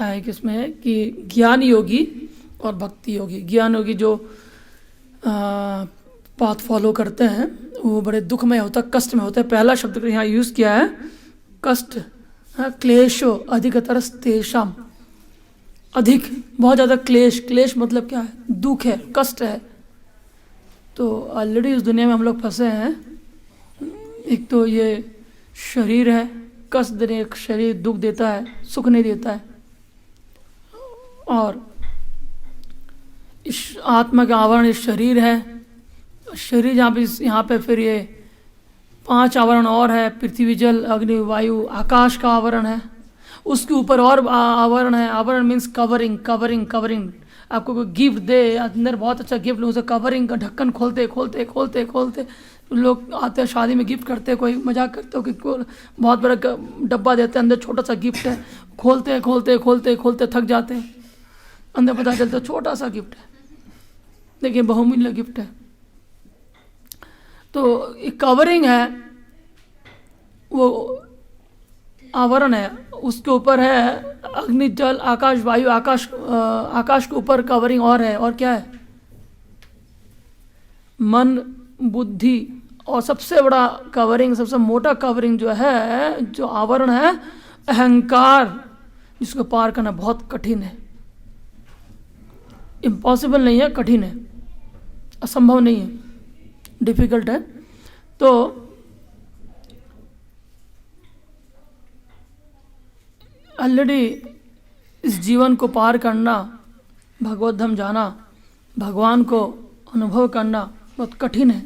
आता है कि इसमें कि ज्ञान योगी और भक्ति योगी। ज्ञान योगी जो पाथ फॉलो करते हैं वो बड़े दुख में होता है, कष्ट में होता है। पहला शब्द यहाँ यूज़ किया है कष्ट, क्लेशो अधिकतरस्तेषाम, अधिक बहुत ज़्यादा क्लेश। क्लेश मतलब क्या है? दुख है, कष्ट है। तो ऑलरेडी इस दुनिया में हम लोग फंसे हैं। एक तो ये शरीर है, कष्ट देने, शरीर दुख देता है, सुख नहीं देता है। और इस आत्मा का आवरण इस शरीर है। शरीर यहाँ पे फिर ये 5 आवरण और है, पृथ्वी जल अग्नि वायु आकाश का आवरण है। उसके ऊपर और आवरण है। आवरण मीन्स कवरिंग, कवरिंग, कवरिंग। आपको कोई गिफ्ट दे, अंदर बहुत अच्छा गिफ्ट, उसे कवरिंग का ढक्कन खोलते खोलते खोलते खोलते लोग आते हैं शादी में गिफ्ट करते हैं, कोई मजाक करते हो कि बहुत बड़ा डब्बा देते हैं, अंदर छोटा सा गिफ्ट है, खोलते खोलते खोलते खोलते थक जाते हैं, अंदर पता चलता है छोटा सा गिफ्ट है, देखिए बहुमूल्य गिफ्ट है। तो एक कवरिंग है, वो आवरण है, उसके ऊपर है अग्नि जल आकाश वायु। आकाश के ऊपर कवरिंग और है। और क्या है? मन बुद्धि। और सबसे बड़ा कवरिंग, सबसे मोटा कवरिंग जो है, जो आवरण है, अहंकार, जिसको पार करना बहुत कठिन है। इम्पॉसिबल नहीं है, कठिन है, असंभव नहीं है, डिफिकल्ट है। तो ऑलरेडी इस जीवन को पार करना, भगवत धाम जाना, भगवान को अनुभव करना बहुत कठिन है।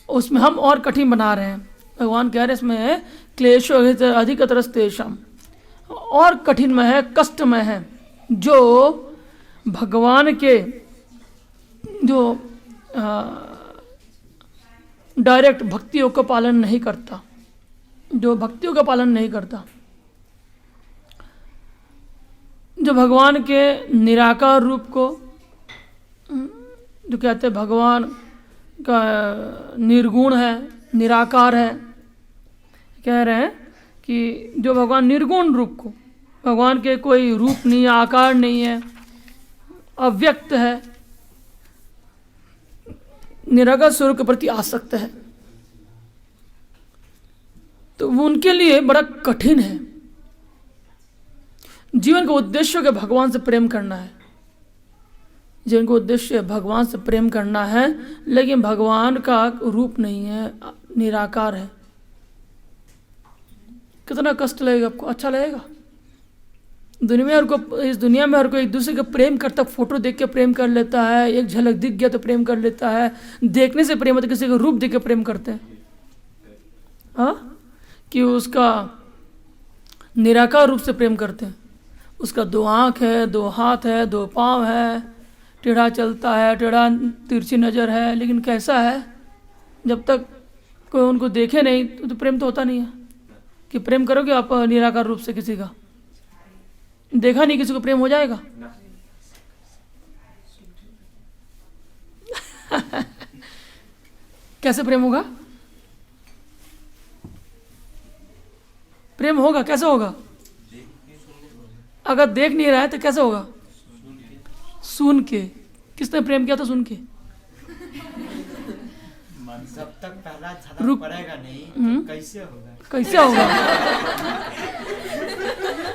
उसमें हम और कठिन बना रहे हैं। भगवान कह रहे हैं इसमें क्लेशो अधिकतरस्तेषाम, और कठिन में है, कष्ट में है, जो भगवान के जो डायरेक्ट भक्तियों का पालन नहीं करता, जो भक्तियों का पालन नहीं करता, जो भगवान के निराकार रूप को, जो कहते हैं भगवान का निर्गुण है, निराकार है, कह रहे हैं कि जो भगवान निर्गुण रूप को, भगवान के कोई रूप नहीं है, आकार नहीं है, अव्यक्त है, निराकार स्वरूप के प्रति आसक्त है, तो वो उनके लिए बड़ा कठिन है। जीवन का उद्देश्य है भगवान से प्रेम करना है, जीवन का उद्देश्य भगवान से प्रेम करना है, लेकिन भगवान का रूप नहीं है, निराकार है। कितना कष्ट लगेगा आपको? अच्छा लगेगा? इस दुनिया में हर कोई एक दूसरे का प्रेम करता, फोटो देख के प्रेम कर लेता है, एक झलक दिख गया तो प्रेम कर लेता है, देखने से प्रेम होता है, किसी का रूप देख के प्रेम करते हैं। हाँ, कि उसका निराकार रूप से प्रेम करते हैं। उसका 2 आँख है, 2 हाथ है, 2 पाँव है, टेढ़ा चलता है, टेढ़ा तिरछी नज़र है, लेकिन कैसा है? जब तक कोई उनको देखे नहीं तो प्रेम तो होता नहीं है। कि प्रेम करोगे आप निराकार रूप से किसी का, देखा नहीं किसी को, प्रेम हो जाएगा? कैसे प्रेम होगा? प्रेम होगा कैसे होगा? अगर देख नहीं रहा है तो कैसे होगा? सुन के। किसने प्रेम किया था? सुन के। जब तक पहला झलक पड़ेगा नहीं तो कैसे होगा? कैसे होगा?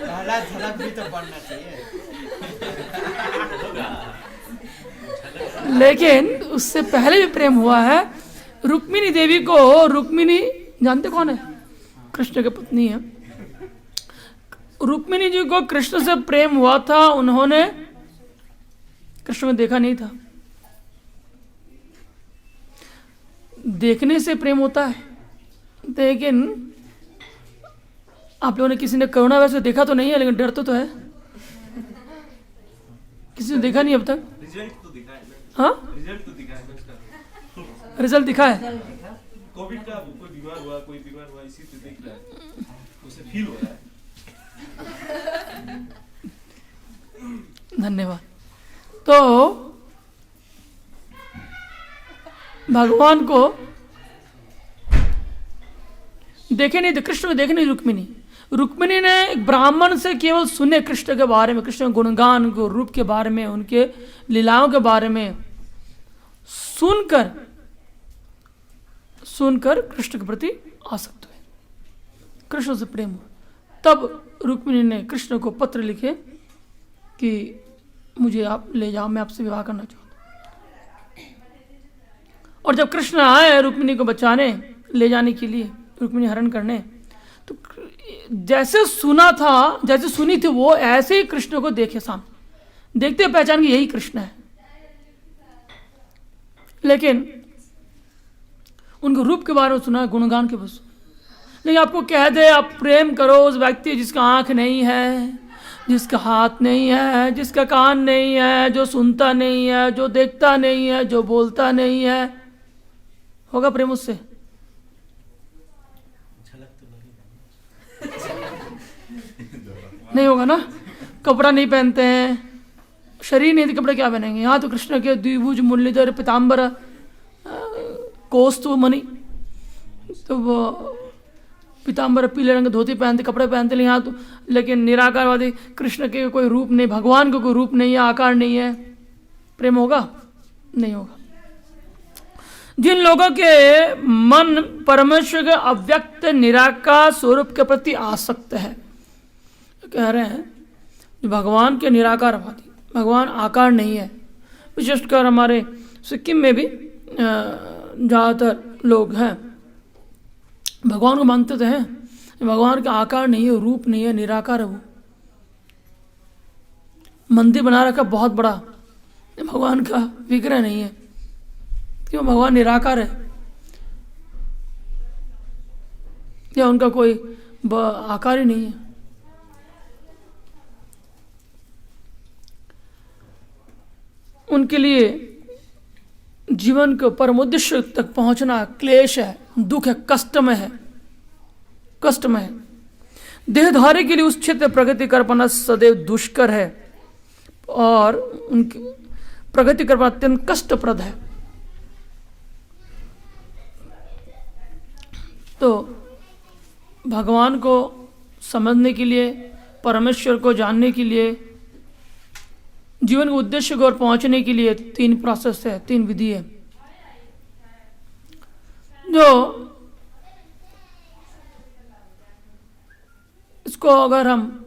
पहला झलक भी तो पड़ना चाहिए। लेकिन उससे पहले भी प्रेम हुआ है। रुक्मिणी देवी को, रुक्मिणी जानते कौन है? कृष्ण की पत्नी है। रुक्मिणी जी को कृष्ण से प्रेम हुआ था, उन्होंने कृष्ण में देखा नहीं था। देखने से प्रेम होता है, लेकिन आप लोगों ने किसी ने करुणा वैसे देखा तो नहीं है, लेकिन डर तो है। किसी ने देखा नहीं अब तक? रिजल्ट तो दिखा है। हाँ, रिजल्ट तो दिखा है। रिजल्ट दिखा है। कोविड का कोई बीमार हुआ इसी से देख रहा है, उसे फील हो रहा है। धन्यवाद। तो भगवान को देखे नहीं थे, कृष्ण को देखे नहीं रुक्मिणी। रुक्मिणी ने एक ब्राह्मण से केवल सुने कृष्ण के बारे में, कृष्ण के गुणगान, उनके रूप के बारे में, उनके लीलाओं के बारे में सुनकर कृष्ण के प्रति आसक्त हुए, कृष्ण से प्रेम हुआ। तब रुक्मिणी ने कृष्ण को पत्र लिखे कि मुझे आप ले जाओ, मैं आपसे विवाह करना चाहता हूँ। और जब कृष्ण आए रुक्मिणी को बचाने, ले जाने के लिए, रुक्मिणी हरण करने, तो जैसे सुनी थी वो ऐसे ही कृष्ण को देखे सामने, देखते पहचान कि यही कृष्ण है। लेकिन उनके रूप के बारे में सुना, गुणगान के बस। लेकिन आपको कह दे आप प्रेम करो उस व्यक्ति जिसका आंख नहीं है, जिसका हाथ नहीं है, जिसका कान नहीं है, जो सुनता नहीं है, जो देखता नहीं है, जो बोलता नहीं है, होगा प्रेम उससे? नहीं होगा ना। कपड़ा नहीं पहनते हैं, शरीर नहीं, कपड़े क्या पहनेंगे? यहाँ तो कृष्ण के द्विभुज मुरलीधर पीताम्बर कौस्तुभ मणि, तो वो पीताम्बर पीले रंग धोती पहनते, कपड़े पहनते, यहाँ तो लेकिन निराकारवादी कृष्ण के कोई रूप नहीं, भगवान का कोई रूप नहीं है, आकार नहीं है, प्रेम होगा? नहीं होगा। जिन लोगों के मन परमेश्वर के अव्यक्त निराकार स्वरूप के प्रति आसक्त है, कह रहे हैं भगवान के निराकारवादी, भगवान आकार नहीं है। विशेषकर हमारे सिक्किम में भी ज़्यादातर लोग हैं, भगवान को मानते तो हैं, भगवान का आकार नहीं है, रूप नहीं है, निराकार है। वो मंदिर बना रखा बहुत बड़ा, भगवान का विग्रह नहीं है, क्यों? भगवान निराकार है, या उनका कोई आकार ही नहीं है। उनके लिए जीवन के परम उद्देश्य तक पहुंचना क्लेश है, दुख है, कष्टमय है। देहधारी के लिए उस क्षेत्र प्रगति कर पाना सदैव दुष्कर है और उनकी प्रगति कर पाना अत्यंत कष्टप्रद है। तो भगवान को समझने के लिए, परमेश्वर को जानने के लिए, जीवन के उद्देश्य को और पहुंचने के लिए 3 प्रोसेस है, 3 विधि है, जो इसको अगर हम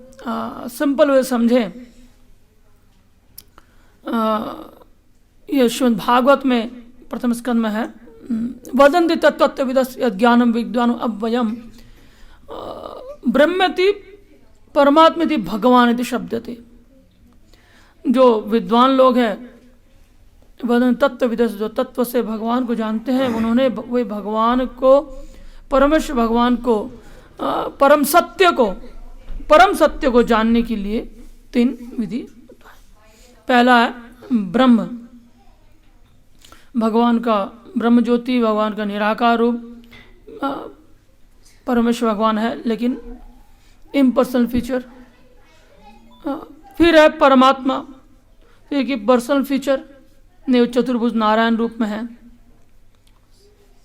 सिंपल वे समझें, ये श्रीमद् भागवत में प्रथम स्कंद में है, वदन्ति तत्त्वविदस् ज्ञानम विद्वान अव्ययम ब्रह्मेति परमात्मेति भगवान शब्दते। जो विद्वान लोग हैं, वदन तत्त्वविदस्, जो तत्व से भगवान को जानते हैं, उन्होंने वे भगवान को, परमेश्वर भगवान को, परम सत्य को जानने के लिए 3 विधि। पहला है ब्रह्म, भगवान का ब्रह्म ज्योति, भगवान का निराकार रूप, परमेश्वर भगवान है लेकिन इम्पर्सनल फीचर। फिर है परमात्मा, फिर कि पर्सनल फीचर ने चतुर्भुज नारायण रूप में है।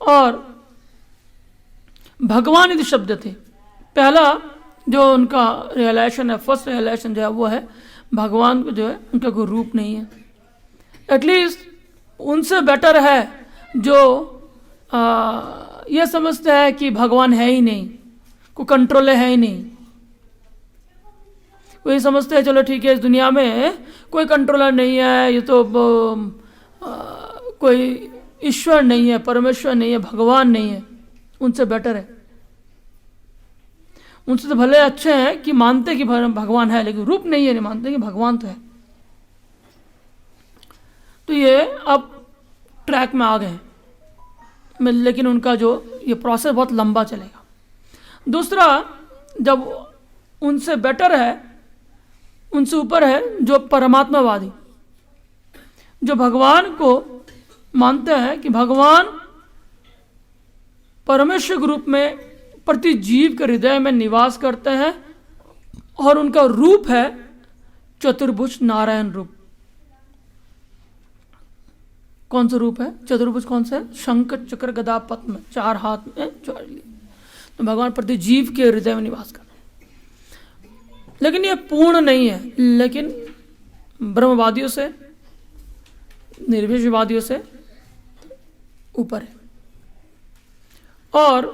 और भगवान यदि शब्द थे, पहला जो उनका रियलाइजेशन है, फर्स्ट रियलाइजेशन जो है वो है भगवान को जो है उनका कोई रूप नहीं है। एटलीस्ट उनसे बेटर है जो ये समझते हैं कि भगवान है ही नहीं, कोई कंट्रोल है ही नहीं। वो ये समझते हैं चलो ठीक है, इस दुनिया में कोई कंट्रोलर नहीं है, ये तो कोई ईश्वर नहीं है, परमेश्वर नहीं है, भगवान नहीं है। उनसे बेटर है, उनसे तो भले अच्छे हैं कि मानते कि भगवान है लेकिन रूप नहीं है, नहीं मानते कि भगवान तो है। तो ये अब ट्रैक में आ गए, लेकिन उनका जो ये प्रोसेस बहुत लंबा चलेगा। दूसरा, जब उनसे बेटर है, उनसे ऊपर है जो परमात्मावादी, जो भगवान को मानते हैं कि भगवान परमेश्वर के रूप में प्रति जीव के हृदय में निवास करते हैं और उनका रूप है चतुर्भुज नारायण रूप। कौन सा रूप है चतुर्भुज? कौन सा है? शंख चक्र गदा पद्म, 4 हाथ में 4 लिए। तो भगवान प्रति जीव के हृदय में निवास करते हैं। लेकिन ये पूर्ण नहीं है, लेकिन ब्रह्मवादियों से, निर्विशेषवादियों से ऊपर है। और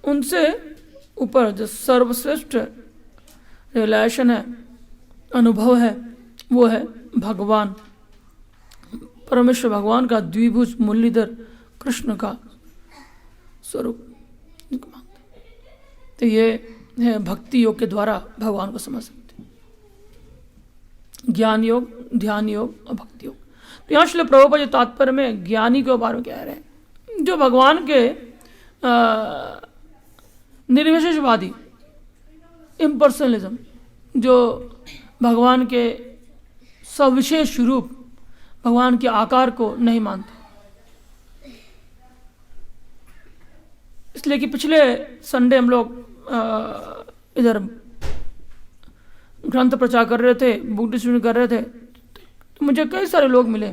उनसे ऊपर जो सर्वश्रेष्ठ रिलेशन है, अनुभव है, वो है भगवान, परमेश्वर भगवान का द्विभुज मुरलीधर कृष्ण का स्वरूप। तो ये है भक्ति योग के द्वारा भगवान को समझ सकते हैं, ज्ञान योग, ध्यान योग और भक्ति योग। तो यहाँ श्रील प्रभुपाद जी तात्पर्य में ज्ञानी के बारे में कह रहे हैं, जो भगवान के निर्विशेषवादी, इम्पर्सनलिज्म, जो भगवान के सविशेष रूप, भगवान के आकार को नहीं मानते। इसलिए कि पिछले संडे हम लोग इधर ग्रंथ प्रचार कर रहे थे, बुक डिस्ट्रीब्यूट कर रहे थे, तो मुझे कई सारे लोग मिले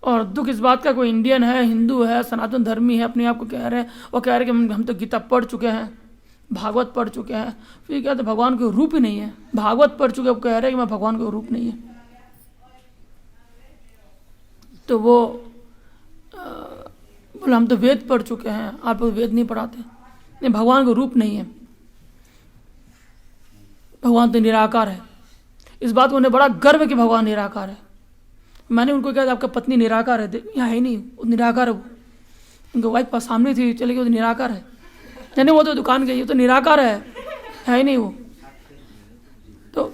और दुख इस बात का, कोई इंडियन है, हिंदू है, सनातन धर्मी है, अपने आप को कह रहे हैं, और कह रहे हैं कि हम तो गीता पढ़ चुके हैं, भागवत पढ़ चुके हैं, फिर कहते भगवान के रूप ही नहीं है। भागवत पढ़ चुके, अब कह रहे हैं कि मैं भगवान का रूप नहीं है। तो वो बोले हम तो वेद पढ़ चुके हैं, आप लोग वेद नहीं पढ़ाते। नहीं, भगवान का रूप नहीं है, भगवान तो निराकार है। इस बात को उन्हें बड़ा गर्व है कि भगवान निराकार है। मैंने उनको कहा आपका पत्नी निराकार है, यहाँ है नहीं, वो निराकार है। वो उनका वाइफ पास सामने थी, चले गई, वो तो निराकार है। नहीं, वो तो दुकान गई, वो तो निराकार है ही नहीं वो। तो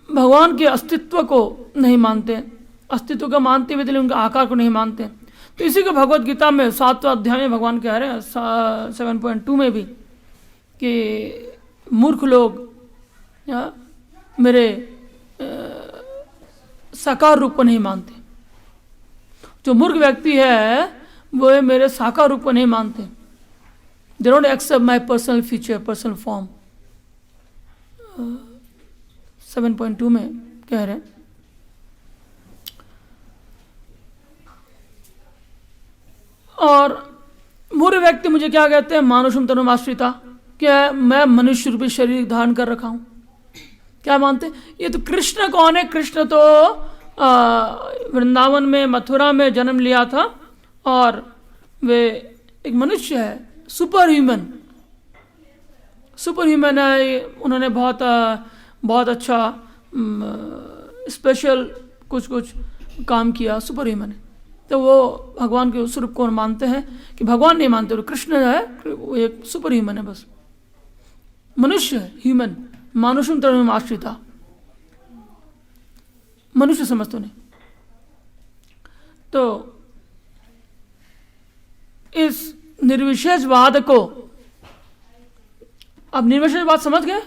भगवान के अस्तित्व को नहीं मानते, अस्तित्व को मानते हुए उनके आकार को नहीं मानते। तो इसी को भगवत गीता में 7वां अध्याय में भगवान कह रहे हैं 7.2 में भी कि मूर्ख लोग मेरे साकार रूप को नहीं मानते। जो मूर्ख व्यक्ति है वो मेरे साकार रूप को नहीं मानते। They don't accept my personal feature, personal form. 7.2 में कह रहे हैं। और मूर्ख व्यक्ति मुझे क्या कहते हैं, मानुषम तनुमाश्रिता, क्या मैं मनुष्य रूपी शरीर धारण कर रखा हूं। क्या मानते, ये तो कृष्ण कौन है? कृष्ण तो वृंदावन में, मथुरा में जन्म लिया था और वे एक मनुष्य है, सुपर ह्यूमन है। उन्होंने बहुत अच्छा स्पेशल कुछ काम किया, सुपर ह्यूमन है। तो वो भगवान के स्वरूप को मानते हैं कि भगवान नहीं मानते, कृष्ण है वो एक सुपर ह्यूमन है, बस मनुष्य है, ह्यूमन, मानुषम तनुम आश्रिता, मनुष्य समझते नहीं। तो इस निर्विशेषवाद को, अब निर्विशेषवाद समझ गए?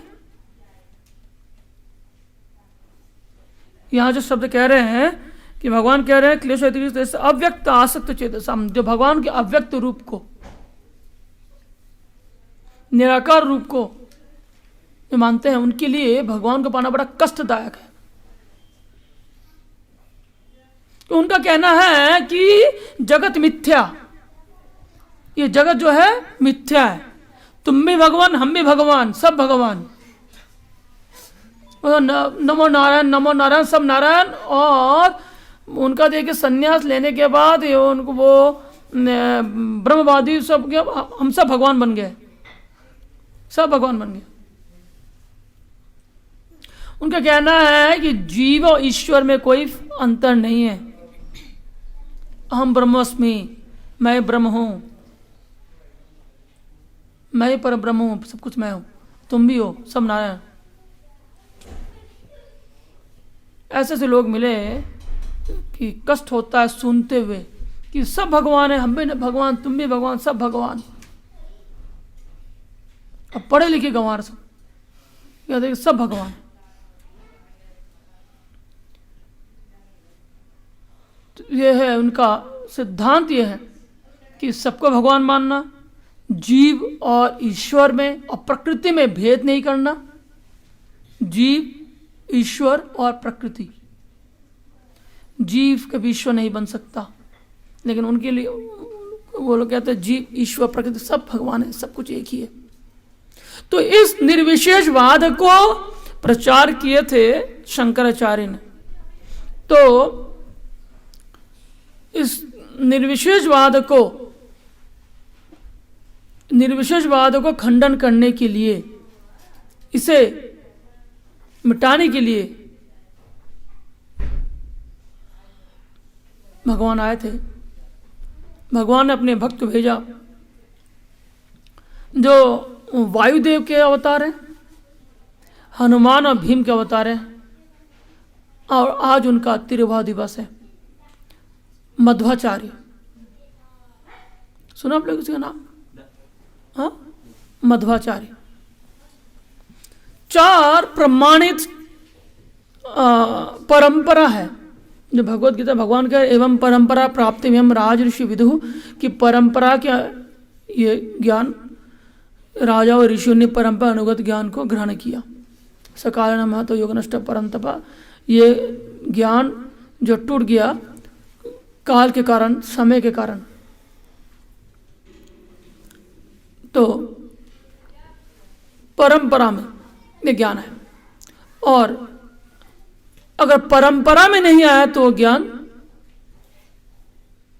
यहां जो शब्द कह रहे हैं कि भगवान कह रहे हैं क्लेश अव्यक्त आसक्त चेतसा, जो भगवान के अव्यक्त रूप को, निराकार रूप को जो मानते हैं, उनके लिए भगवान को पाना बड़ा कष्टदायक है। तो उनका कहना है कि जगत मिथ्या, ये जगत जो है मिथ्या है, तुम भी भगवान, हम भी भगवान, सब भगवान, नमो नारायण, सब नारायण। और उनका देखिए संन्यास लेने के बाद उनको वो ब्रह्मवादी सब, हम सब भगवान बन गए, सब भगवान बन गए। उनका कहना है कि जीव और ईश्वर में कोई अंतर नहीं है। अहम ब्रह्मस्मि, मैं ब्रह्म हूं, मैं पर ब्रह्म हूं, सब कुछ मैं हूं, तुम भी हो, सब नारायण। ऐसे से लोग मिले कि कष्ट होता है सुनते हुए कि सब भगवान है, हम भी भगवान, तुम भी भगवान, सब भगवान। अब पढ़े लिखे गंवार सब कहते हैं सब भगवान। तो ये है उनका सिद्धांत, ये है कि सबको भगवान मानना, जीव और ईश्वर में और प्रकृति में भेद नहीं करना। जीव, ईश्वर और प्रकृति, जीव कभी ईश्वर नहीं बन सकता, लेकिन उनके लिए वो लोग कहते हैं जीव, ईश्वर, प्रकृति सब भगवान है, सब कुछ एक ही है। तो इस निर्विशेषवाद को प्रचार किए थे शंकराचार्य ने। तो इस निर्विशेषवाद को खंडन करने के लिए, इसे मिटाने के लिए भगवान आए थे। भगवान ने अपने भक्त को भेजा जो वायुदेव के अवतार हैं, हनुमान और भीम के अवतार हैं, और आज उनका तिरुभाव दिवस है। मध्वाचार्य, सुना आप लोग इसका नाम? हाँ, मध्वाचार्य। 4 प्रमाणित परंपरा है जो भगवत गीता भगवान का, एवं परंपरा प्राप्ति में हम राज ऋषि विदु, कि परंपरा के ये ज्ञान राजा और ऋषियों ने परंपरा अनुगत ज्ञान को ग्रहण किया। सकाल नमः तो योग नष्ट परंतपा, ये ज्ञान जो टूट गया काल के कारण, समय के कारण। तो परंपरा में ये ज्ञान है, और अगर परंपरा में नहीं आया तो ज्ञान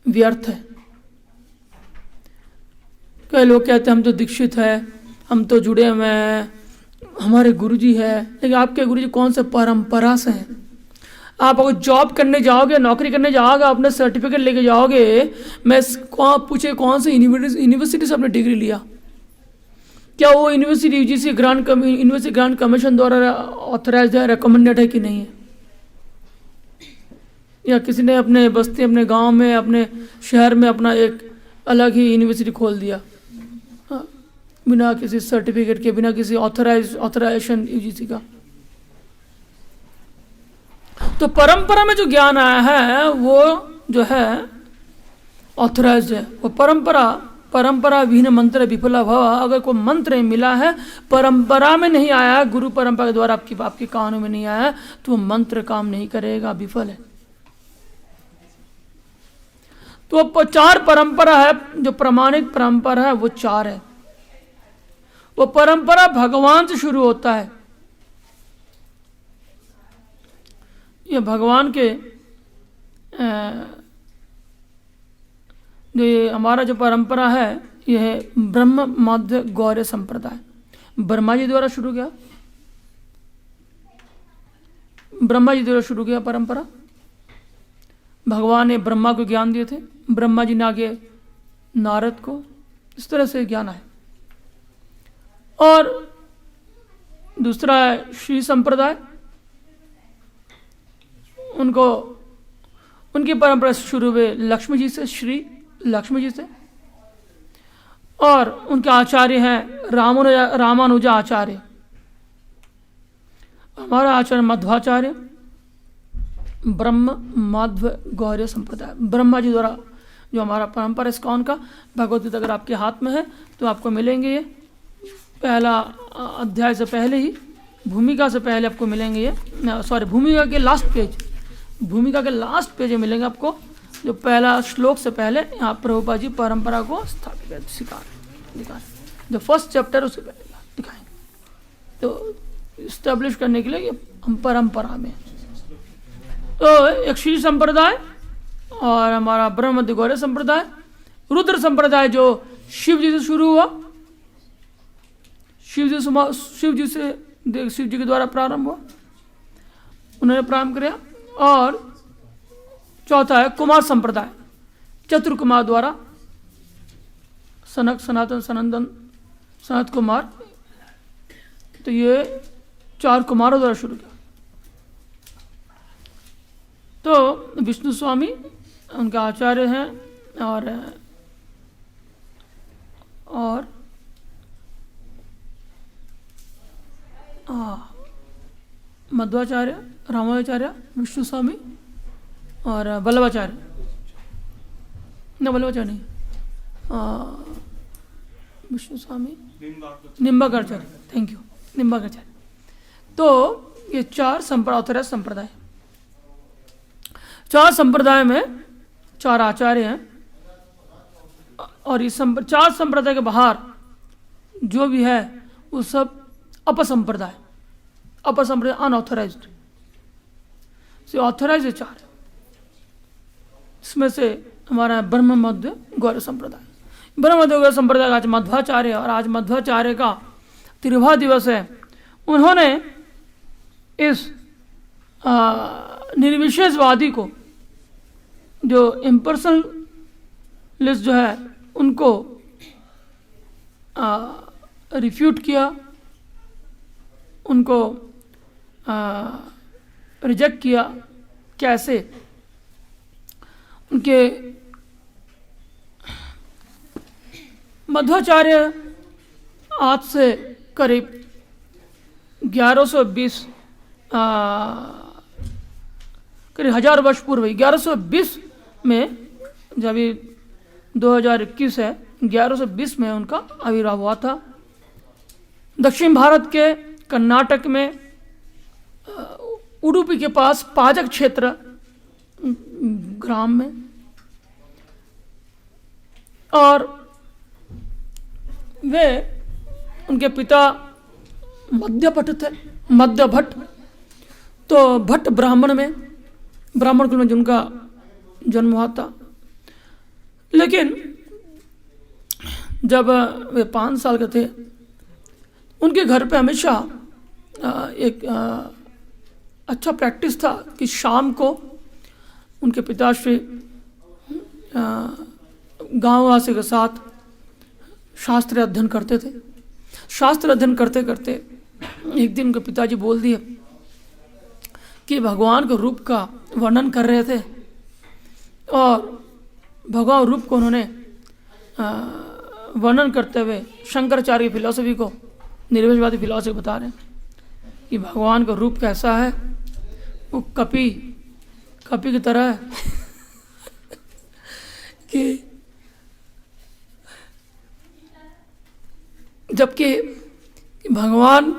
व्यर्थ है। कई लोग कहते हैं हम तो दीक्षित है, हम तो जुड़े हुए हैं, हमारे गुरुजी है, लेकिन आपके गुरुजी कौन से परंपरा से हैं? आप अगर जॉब करने जाओगे, नौकरी करने जाओगे, अपने सर्टिफिकेट लेके जाओगे, मैं पूछे कौन से यूनिवर्सिटी से आपने डिग्री लिया? क्या वो university UGC university grant commission द्वारा ऑथराइज है, रिकमेंडेड है कि नहीं है? या किसी ने अपने बस्ती, अपने गांव में, अपने शहर में अपना एक अलग ही यूनिवर्सिटी खोल दिया, हाँ, बिना किसी सर्टिफिकेट के, बिना किसी ऑथराइजेशन यूजीसी का। तो परंपरा में जो ज्ञान आया है वो जो है ऑथराइज्ड है। वो परंपरा विहीन मंत्र विफला भव। अगर कोई मंत्र मिला है परंपरा में नहीं आया, गुरु परंपरा के द्वारा आपके कानों में नहीं आया, तो वो मंत्र काम नहीं करेगा, विफल है। तो 4 परंपरा है, जो प्रमाणित परंपरा है वो 4 है। वो परंपरा भगवान से शुरू होता है। ये भगवान के जो ये हमारा जो परंपरा है, यह है ब्रह्म मध्य गौर्य संप्रदाय। ब्रह्मा जी द्वारा शुरू किया, ब्रह्मा जी द्वारा शुरू किया परंपरा। भगवान ने ब्रह्मा को ज्ञान दिए थे, ब्रह्मा जी ने आगे नारद को, इस तरह से ज्ञान है। और दूसरा है श्री संप्रदाय, उनकी परंपरा शुरू हुए लक्ष्मी जी से, श्री लक्ष्मी जी से। और उनके आचार्य हैं रामानुजा आचार्य। हमारा आचार्य मध्वाचार्य, ब्रह्म मध्व गौर्य संप्रदाय। ब्रह्मा जी द्वारा जो हमारा परंपरा इस्कॉन का, भगवद गीता अगर आपके हाथ में है तो आपको मिलेंगे। ये पहला अध्याय से पहले ही, भूमिका से पहले आपको मिलेंगे ये, सॉरी भूमिका के लास्ट पेज, भूमिका के लास्ट पेज में मिलेंगे आपको। जो पहला श्लोक से पहले यहाँ प्रभुपाद जी परंपरा को स्थापित दिखाएं, जो फर्स्ट चैप्टर उससे पहले दिखाएंगे। तो इस्टेब्लिश करने के लिए हम परंपरा में, तो एक श्री संप्रदाय और हमारा ब्रह्म मध्य गौर्य संप्रदाय। रुद्र संप्रदाय जो शिव जी से शुरू हुआ, शिव जी के द्वारा प्रारंभ हुआ, उन्होंने प्रारंभ किया। और चौथा है कुमार संप्रदाय, चतुर कुमार द्वारा, सनक सनातन सनंदन सनत कुमार, तो ये 4 कुमारों द्वारा शुरू किया। तो विष्णु स्वामी उनके आचार्य हैं, और मध्वाचार्य, रामानुजाचार्य, विष्णु स्वामी और वल्लभाचार्य, वल्लभाचार्य नहीं, विष्णु स्वामी, निम्बाकराचार्य, थैंक यू, निम्बाकराचार्य। तो ये 4 संप्रदाय, 4 संप्रदाय में 4 आचार्य हैं। और इस 4 संप्रदाय के बाहर जो भी है वो सब अपसंप्रदाय, अनऑथराइज्ड से ऑथराइज 4 है। इसमें से हमारा ब्रह्म मध्य गौड़ संप्रदाय, ब्रह्म मध्य गौड़ संप्रदाय आज मध्वाचार्य, और आज मध्वाचार्य का तिरुभा दिवस है। उन्होंने इस निर्विशेषवादी को, जो इम्पर्सनलिस्ट जो है, उनको रिफ्यूट किया, उनको रिजेक्ट किया। कैसे? उनके मध्वाचार्य आज से करीब 1120 करीब 1000 वर्ष पूर्व 1120 में, जब ये 2021 है, 1120 में उनका आविर्भाव हुआ था। दक्षिण भारत के कर्नाटक में उडुपी के पास पाजक क्षेत्र ग्राम में, और वे, उनके पिता मध्य भट्ट थे, मध्य भट्ट। तो भट्ट ब्राह्मण में, ब्राह्मण कुल में जिनका जन्म हुआ था। लेकिन जब वे 5 साल के थे, उनके घर पे हमेशा एक अच्छा प्रैक्टिस था कि शाम को उनके पिताश्री गांववासी के साथ शास्त्र अध्ययन करते थे। शास्त्र अध्ययन करते करते एक दिन उनके पिताजी बोल दिए कि भगवान के रूप का वर्णन कर रहे थे, और भगवान रूप को उन्होंने वर्णन करते हुए शंकराचार्य की फिलॉसफी को, निर्विशेषवादी फिलॉसफी बता रहे हैं कि भगवान का रूप कैसा है, वो कपि की तरह है कि जबकि भगवान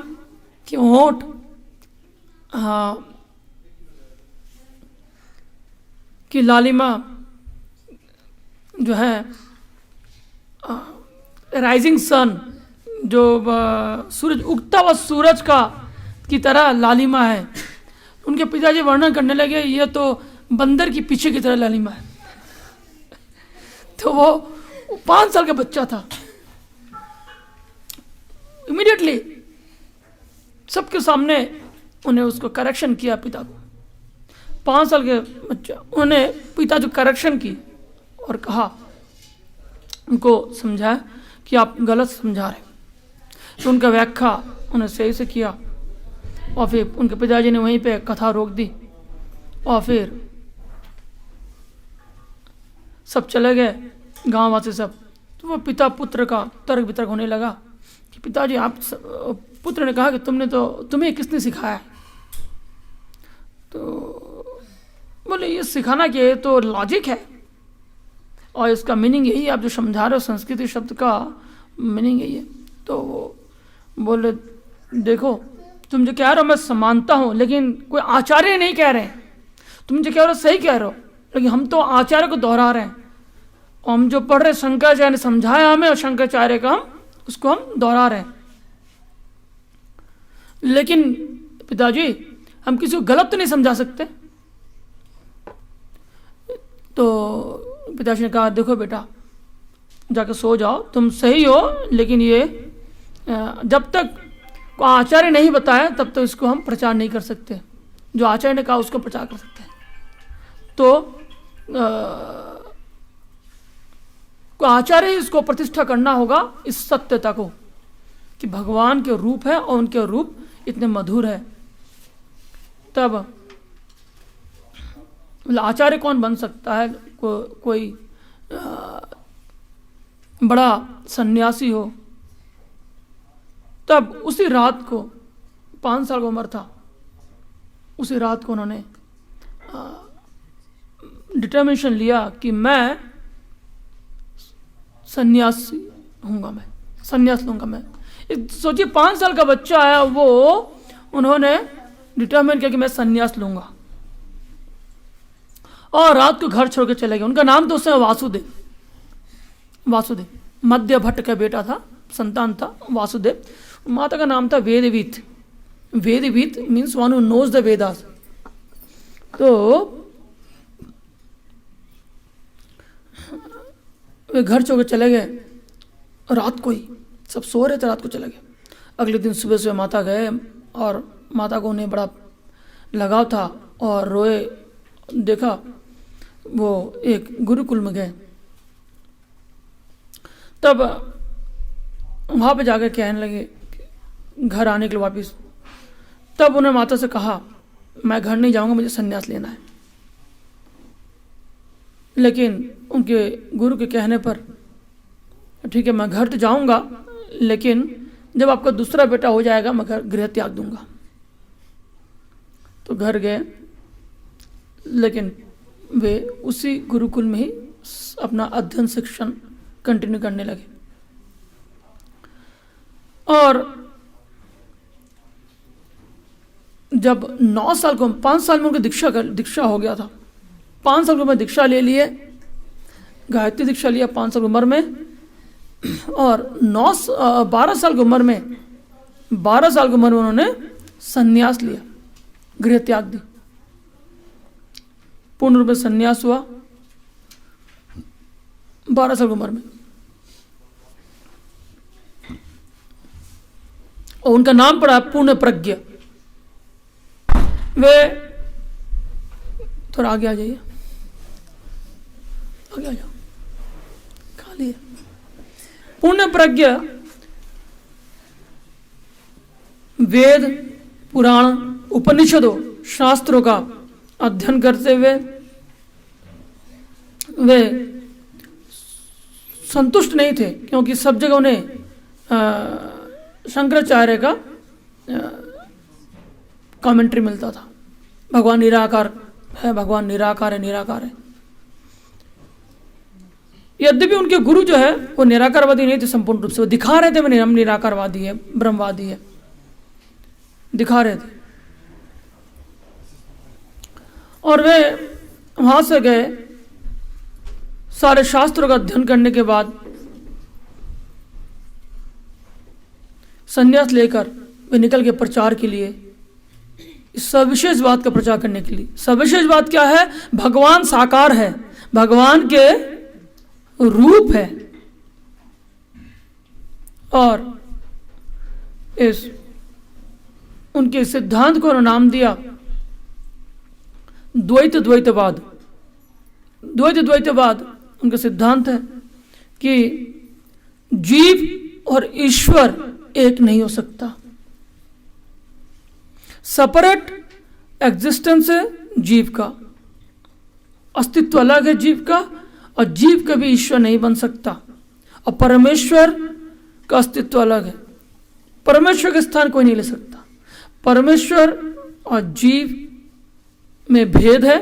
के होंठ की लालिमा जो है, राइजिंग सन, जो सूरज, उगता हुआ सूरज का की तरह लालिमा है। उनके पिताजी वर्णन करने लगे, ये तो बंदर की पीछे की तरह लालिमा है। तो वो 5 साल का बच्चा था, इमीडिएटली सबके सामने उन्हें उसको करेक्शन किया पिता को। 5 साल के बच्चा, उन्होंने पिता जो करेक्शन की और कहा, उनको समझाया कि आप गलत समझा रहे। तो उनका व्याख्या उन्हें सही से किया, और फिर उनके पिताजी ने वहीं पे कथा रोक दी, और फिर सब चले गए गांववासी सब। तो वो पिता पुत्र का तर्क वितर्क होने लगा कि पिताजी आप, पुत्र ने कहा कि तुम्हें किसने सिखाया? तो बोले ये सिखाना क्या है, तो लॉजिक है, और इसका मीनिंग यही है, आप जो समझा रहे हो संस्कृति शब्द का मीनिंग यही है। तो वो बोले देखो, तुम जो कह रहे हो मैं समानता हूँ, लेकिन कोई आचार्य नहीं कह रहे हैं। तुम जो कह रहे हो सही कह रहे हो, लेकिन हम तो आचार्य को दोहरा रहे हैं, और हम जो पढ़ रहे शंकराचार्य ने समझाया हमें, और शंकराचार्य का उसको हम दोहरा रहे हैं। लेकिन पिताजी हम किसी को गलत तो नहीं समझा सकते। तो पिताजी ने कहा देखो बेटा, जाकर सो जाओ, तुम सही हो, लेकिन ये जब तक को आचार्य नहीं बताया तब तो इसको हम प्रचार नहीं कर सकते। जो आचार्य ने कहा उसको प्रचार कर सकते हैं। तो आचार्य इसको प्रतिष्ठा करना होगा, इस सत्यता को कि भगवान के रूप है और उनके रूप इतने मधुर है। तब आचार्य कौन बन सकता है? कोई बड़ा सन्यासी हो। तब उसी रात को, 5 साल की उम्र था, उसी रात को उन्होंने डिटर्मिनेशन लिया कि मैं सन्यासी हूँगा, मैं सन्यास लूँगा। मैं सोचिए 5 साल का बच्चा है, वो उन्होंने डिटर्मिन किया कि मैं सन्यास लूँगा, और रात को घर छोड़ के चले गए। उनका नाम तो उस समय वासुदेव, मध्य भट्ट का बेटा था, संतान था वासुदेव। माता का नाम था Vedavit. Vedavit means one who knows the Vedas. तो वे घर छोड़ चले गए रात को ही, सब सो रहे थे, रात को चले गए। अगले दिन सुबह सुबह माता गए और माता को उन्हें बड़ा लगाव था और रोए। देखा वो एक गुरुकुल में गए, तब वहाँ पे जाकर कहने लगे घर आने के लिए वापस। तब उन्होंने माता से कहा मैं घर नहीं जाऊँगा, मुझे संन्यास लेना है। लेकिन उनके गुरु के कहने पर ठीक है मैं घर तो जाऊँगा, लेकिन जब आपका दूसरा बेटा हो जाएगा मैं घर गृह त्याग दूंगा। तो घर गए, लेकिन वे उसी गुरुकुल में ही अपना अध्ययन शिक्षण कंटिन्यू करने लगे। और जब 9 साल को 5 साल में उनकी दीक्षा हो गया था। 5 साल की उम्र में दीक्षा ले लिए, गायत्री दीक्षा लिया 5 साल की उम्र में। और 12 साल की उम्र में उन्होंने संन्यास लिया, गृह त्याग दी, पूर्ण रूप में संन्यास हुआ 12 साल की उम्र में। और उनका नाम पड़ा पूर्ण प्रज्ञ। वे थोड़ा आगे आ जाइए, आगे आ जाओ, खाली है। पूर्ण प्रज्ञ वेद, पुराण, उपनिषदों, शास्त्रों का अध्ययन करते हुए वे संतुष्ट नहीं थे, क्योंकि सब जगह उन्हें शंकराचार्य का कमेंट्री मिलता था, भगवान निराकार है, भगवान निराकार है, निराकार है। यद्यपि उनके गुरु जो है वो निराकारवादी नहीं थे संपूर्ण रूप से, वो दिखा रहे थे हम निराकारवादी है, ब्रह्मवादी है, दिखा रहे थे। और वे वहां से गए, सारे शास्त्रों का अध्ययन करने के बाद संन्यास लेकर वे निकल के प्रचार के लिए, इस सविशेष बात का प्रचार करने के लिए। सविशेष बात क्या है? भगवान साकार है, भगवान के रूप है। और इस उनके सिद्धांत को नाम दिया द्वैतवाद। द्वैतवाद उनका सिद्धांत है कि जीव और ईश्वर एक नहीं हो सकता, सेपरेट एग्जिस्टेंस है जीव का, अस्तित्व अलग है जीव का, और जीव कभी ईश्वर नहीं बन सकता। और परमेश्वर का अस्तित्व अलग है, परमेश्वर का स्थान कोई नहीं ले सकता। परमेश्वर और जीव में भेद है,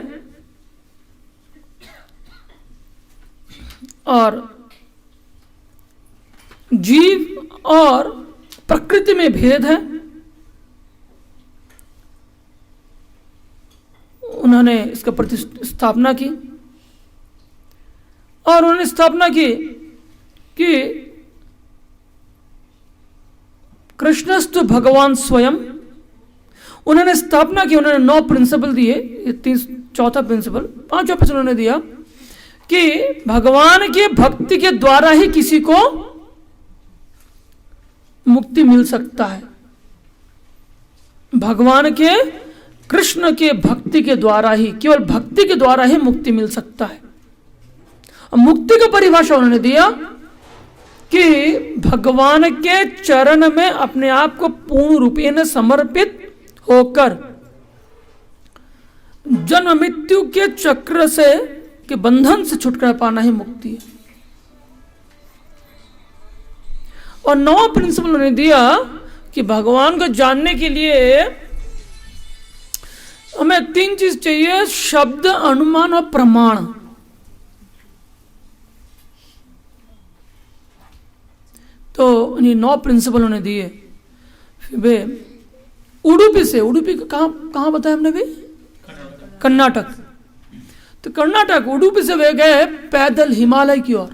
और जीव और प्रकृति में भेद है। उन्होंने इसका प्रतिस्थापना की, और उन्होंने स्थापना की कि कृष्णस्तु भगवान स्वयं। उन्होंने स्थापना की, उन्होंने 9 प्रिंसिपल दिए, चौथा प्रिंसिपल, 5वां प्रिंसिपल उन्होंने दिया कि भगवान के भक्ति के द्वारा ही किसी को मुक्ति मिल सकता है। भगवान के, कृष्ण के भक्ति के द्वारा ही, केवल भक्ति के द्वारा ही मुक्ति मिल सकता है। और मुक्ति का परिभाषा उन्होंने दिया कि भगवान के चरण में अपने आप को पूर्ण रूपेण समर्पित होकर जन्म मृत्यु के चक्र से, के बंधन से छुटकारा पाना ही मुक्ति है। और 9 प्रिंसिपल उन्होंने दिया कि भगवान को जानने के लिए हमें 3 चीज चाहिए: शब्द, अनुमान और प्रमाण। तो इन्हीं 9 प्रिंसिपल उन्होंने दिए। वे उडुपी से, उडुपी कहाँ बताया हमने भी? कर्नाटक। तो कर्नाटक, उडुपी से वे गए पैदल हिमालय की ओर।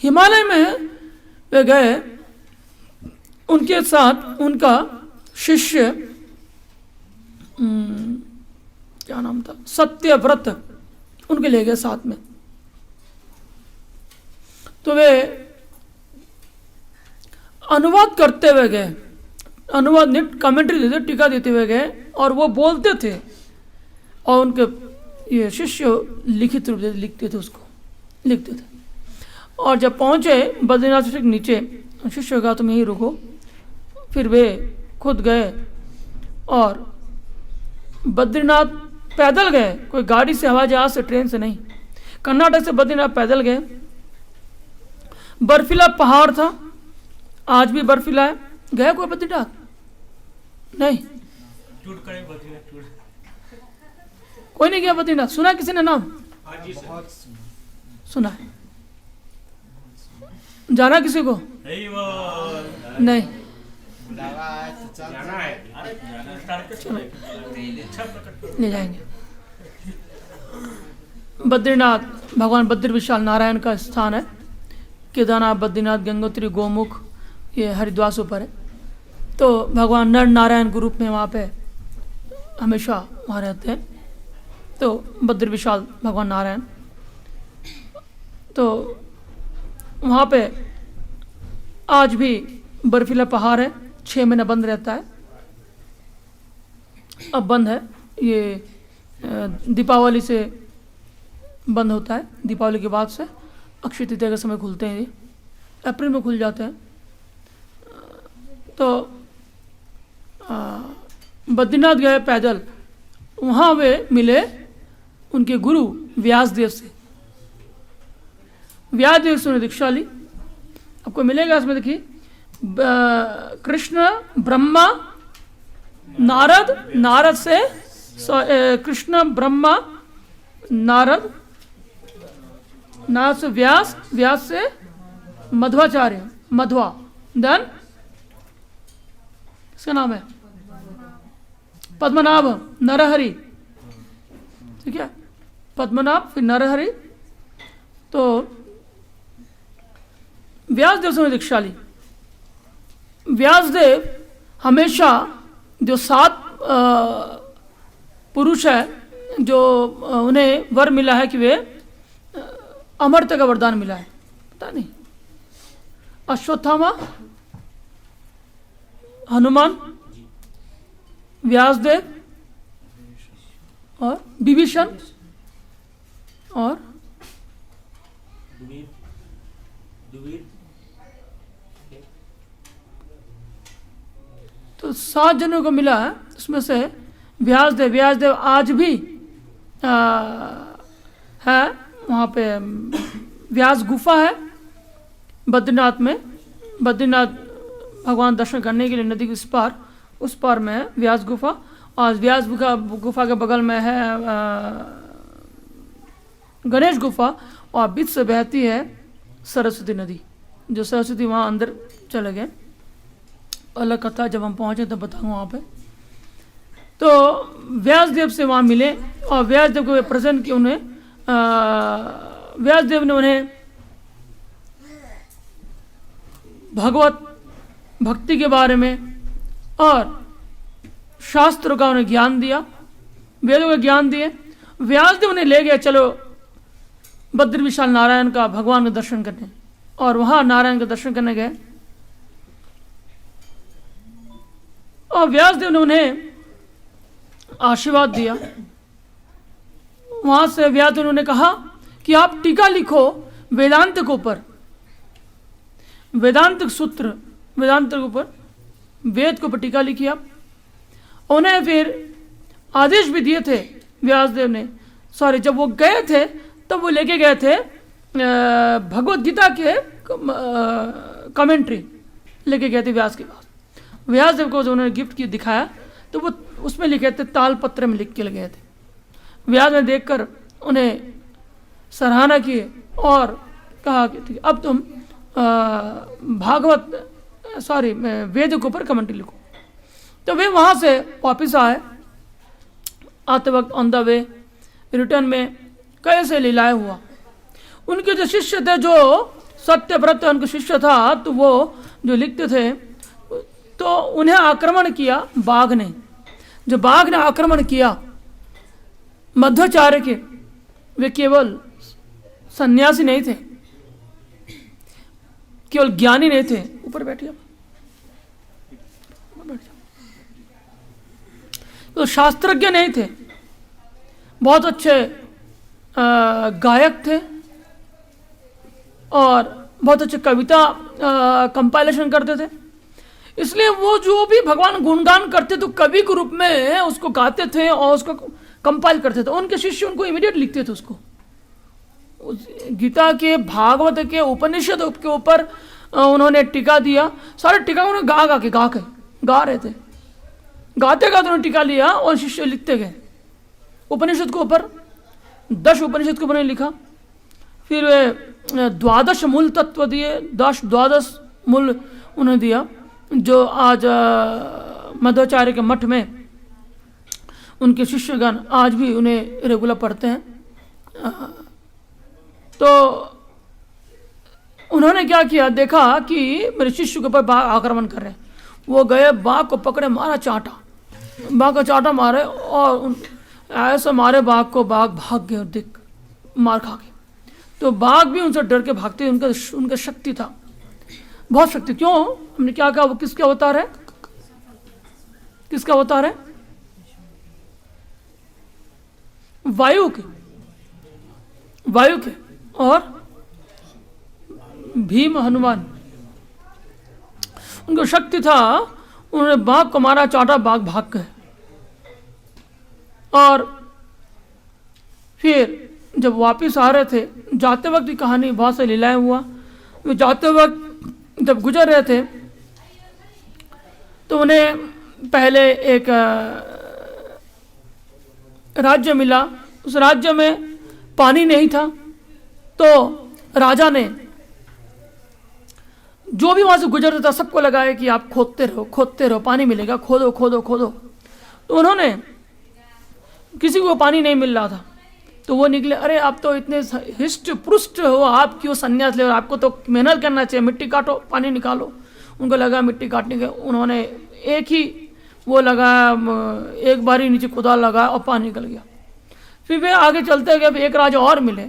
हिमालय में वे गए, उनके साथ उनका शिष्य क्या नाम था, सत्यव्रत, उनके ले गए साथ में। तो वे अनुवाद करते हुए गए, अनुवाद नहीं, कमेंट्री देते, टीका देते हुए गए, और वो बोलते थे और उनके ये शिष्य लिखित रूप से लिखते थे, उसको लिखते थे। और जब पहुंचे बद्रीनाथ से नीचे, शिष्य कहा तुम यहीं रुको। फिर वे खुद गए और बद्रीनाथ पैदल गए, कोई गाड़ी से, हवाई जहाज से, ट्रेन से नहीं। कर्नाटक से बद्रीनाथ पैदल गए। बर्फीला पहाड़ था, आज भी बर्फीला है। गए कोई बद्रीनाथ? नहीं, कोई नहीं गया बद्रीनाथ। सुना किसी ने नाम? सुना है? जाना किसी को? नहीं। ले जाएंगे। बद्रीनाथ भगवान बद्री विशाल नारायण का स्थान है। केदारनाथ, बद्रीनाथ, गंगोत्री, गोमुख, ये हरिद्वार से ऊपर है। तो भगवान नर नारायण के रूप में वहाँ पे हमेशा वहाँ रहते हैं। तो बद्री विशाल भगवान नारायण, तो वहाँ पे आज भी बर्फीला पहाड़ है। 6 महीने बंद रहता है, अब बंद है। ये दीपावली से बंद होता है, दीपावली के बाद से अक्षय तृतीया के समय खुलते हैं। ये अप्रैल में खुल जाते हैं। तो बद्रीनाथ गए पैदल, वहाँ वे मिले उनके गुरु व्यासदेव से। व्यासदेव से उन्हें दीक्षा ली। आपको मिलेगा इसमें, देखिए, कृष्ण, ब्रह्मा, नारद से कृष्ण, ब्रह्मा, नारद से व्यास, व्यास से मध्वाचार्य, मध्वा, देन इसका नाम है पद्मनाभ, नरहरि, ठीक है, पद्मनाभ, फिर नरहरि। तो व्यासदेव से दीक्षा ली। व्यासदेव हमेशा जो 7 पुरुष है, जो उन्हें वर मिला है कि वे अमरता का वरदान मिला है, पता नहीं, अश्वत्थामा, हनुमान, व्यासदेव और विभीषण और तो 7 जनों को मिला है। उसमें से व्यासदेव आज भी है। वहाँ पे व्यास गुफा है बद्रीनाथ में। बद्रीनाथ भगवान दर्शन करने के लिए नदी के उस पार में है व्यास गुफा। और व्यास गुफा के बगल में है गणेश गुफा, और बीच से बहती है सरस्वती नदी। जो सरस्वती वहाँ अंदर चले गए, अलग कथा, जब हम पहुँचे तब बताऊँ वहाँ पे। तो व्यासदेव से वहाँ मिले और व्यासदेव को प्रेजेंट किया उन्हें। व्यासदेव ने उन्हें भगवत भक्ति के बारे में और शास्त्रों का उन्हें ज्ञान दिया, वेदों का ज्ञान दिए। व्यासदेव उन्हें ले गए, चलो बद्री विशाल नारायण का, भगवान का दर्शन करने। और वहाँ नारायण का दर्शन करने गए और व्यासदेव ने उन्हें आशीर्वाद दिया। वहाँ से व्यासदेव ने कहा कि आप टीका लिखो वेदांत के ऊपर, वेदांत सूत्र, वेदांत के ऊपर, वेद के ऊपर टीका लिखी आप। उन्हें फिर आदेश भी दिए थे व्यासदेव ने। जब वो गए थे तब वो लेके गए थे भगवत गीता के कमेंट्री लेके गए थे व्यास के पास। व्यासदेव को जो उन्होंने गिफ्ट की दिखाया तो वो उसमें लिखे थे, ताल पत्र में लिख के लगे थे। व्यास ने देखकर उन्हें सराहना की और कहा कि अब तुम वेद के ऊपर कमेंट्री लिखो। तो वे वहाँ से वापस आए। आते वक्त ऑन द वे रिटर्न में कैसे लीलाएं हुआ। उनके जो शिष्य थे, जो सत्यव्रत उनके शिष्य था, तो वो जो लिखते थे तो उन्हें आक्रमण किया बाघ ने। जब बाघ ने आक्रमण किया मध्वाचार्य के, वे केवल सन्यासी नहीं थे, केवल ज्ञानी नहीं थे, ऊपर बैठिए, तो शास्त्रज्ञ नहीं थे, बहुत अच्छे गायक थे और बहुत अच्छे कविता कंपाइलेशन करते थे। इसलिए वो जो भी भगवान गुणगान करते तो कवि के रूप में उसको गाते थे और उसको कंपाइल करते थे। उनके शिष्य उनको इमीडिएट लिखते थे उसको। गीता के, भागवत के, उपनिषद के ऊपर उन्होंने टीका दिया। सारे टीका उन्होंने गा रहे थे, गाते उन्होंने टीका लिया और शिष्य लिखते गए। उपनिषद के ऊपर 10 उपनिषद के ऊपर लिखा। फिर वे 12 मूल तत्व दिए, 12 मूल उन्होंने दिया, जो आज मध्वाचार्य के मठ में उनके शिष्यगण आज भी उन्हें रेगुलर पढ़ते हैं। तो उन्होंने क्या किया, देखा कि मेरे शिष्य के ऊपर बाघ आक्रमण कर रहे हैं। वो गए, बाघ को पकड़े, मारा चाटा, बाघ को चाटा मारे और ऐसा मारे बाघ को, बाघ भाग गए, दिख मार खा गए। तो बाघ भी उनसे डर के भागते, उनका शक्ति था, बहुत शक्ति। क्यों? हमने क्या कहा, वो किसका अवतार है? किसका अवतार है? वायु के और भीम हनुमान, उनको शक्ति था। उन्होंने बाघ को मारा, चाटा, बाघ भाग गए। और फिर जब वापस आ रहे थे, जाते वक्त की कहानी, बहुत से लीलाएं हुआ। वो जाते वक्त जब गुजर रहे थे तो उन्हें पहले एक राज्य मिला। उस राज्य में पानी नहीं था, तो राजा ने जो भी वहां से गुजरता था सबको लगाया कि आप खोदते रहो, पानी मिलेगा, खोदो। तो उन्होंने, किसी को पानी नहीं मिल रहा था, तो वो निकले, अरे आप तो इतने हिष्ट पुष्ट हो, आप क्यों संन्यास ले, आपको तो मेहनत करना चाहिए, मिट्टी काटो, पानी निकालो। उनको लगा मिट्टी काटने के, उन्होंने एक ही वो लगाया, एक बारी नीचे कुदाल लगाया और पानी निकल गया। फिर वे आगे चलते गए, एक राजा और मिले,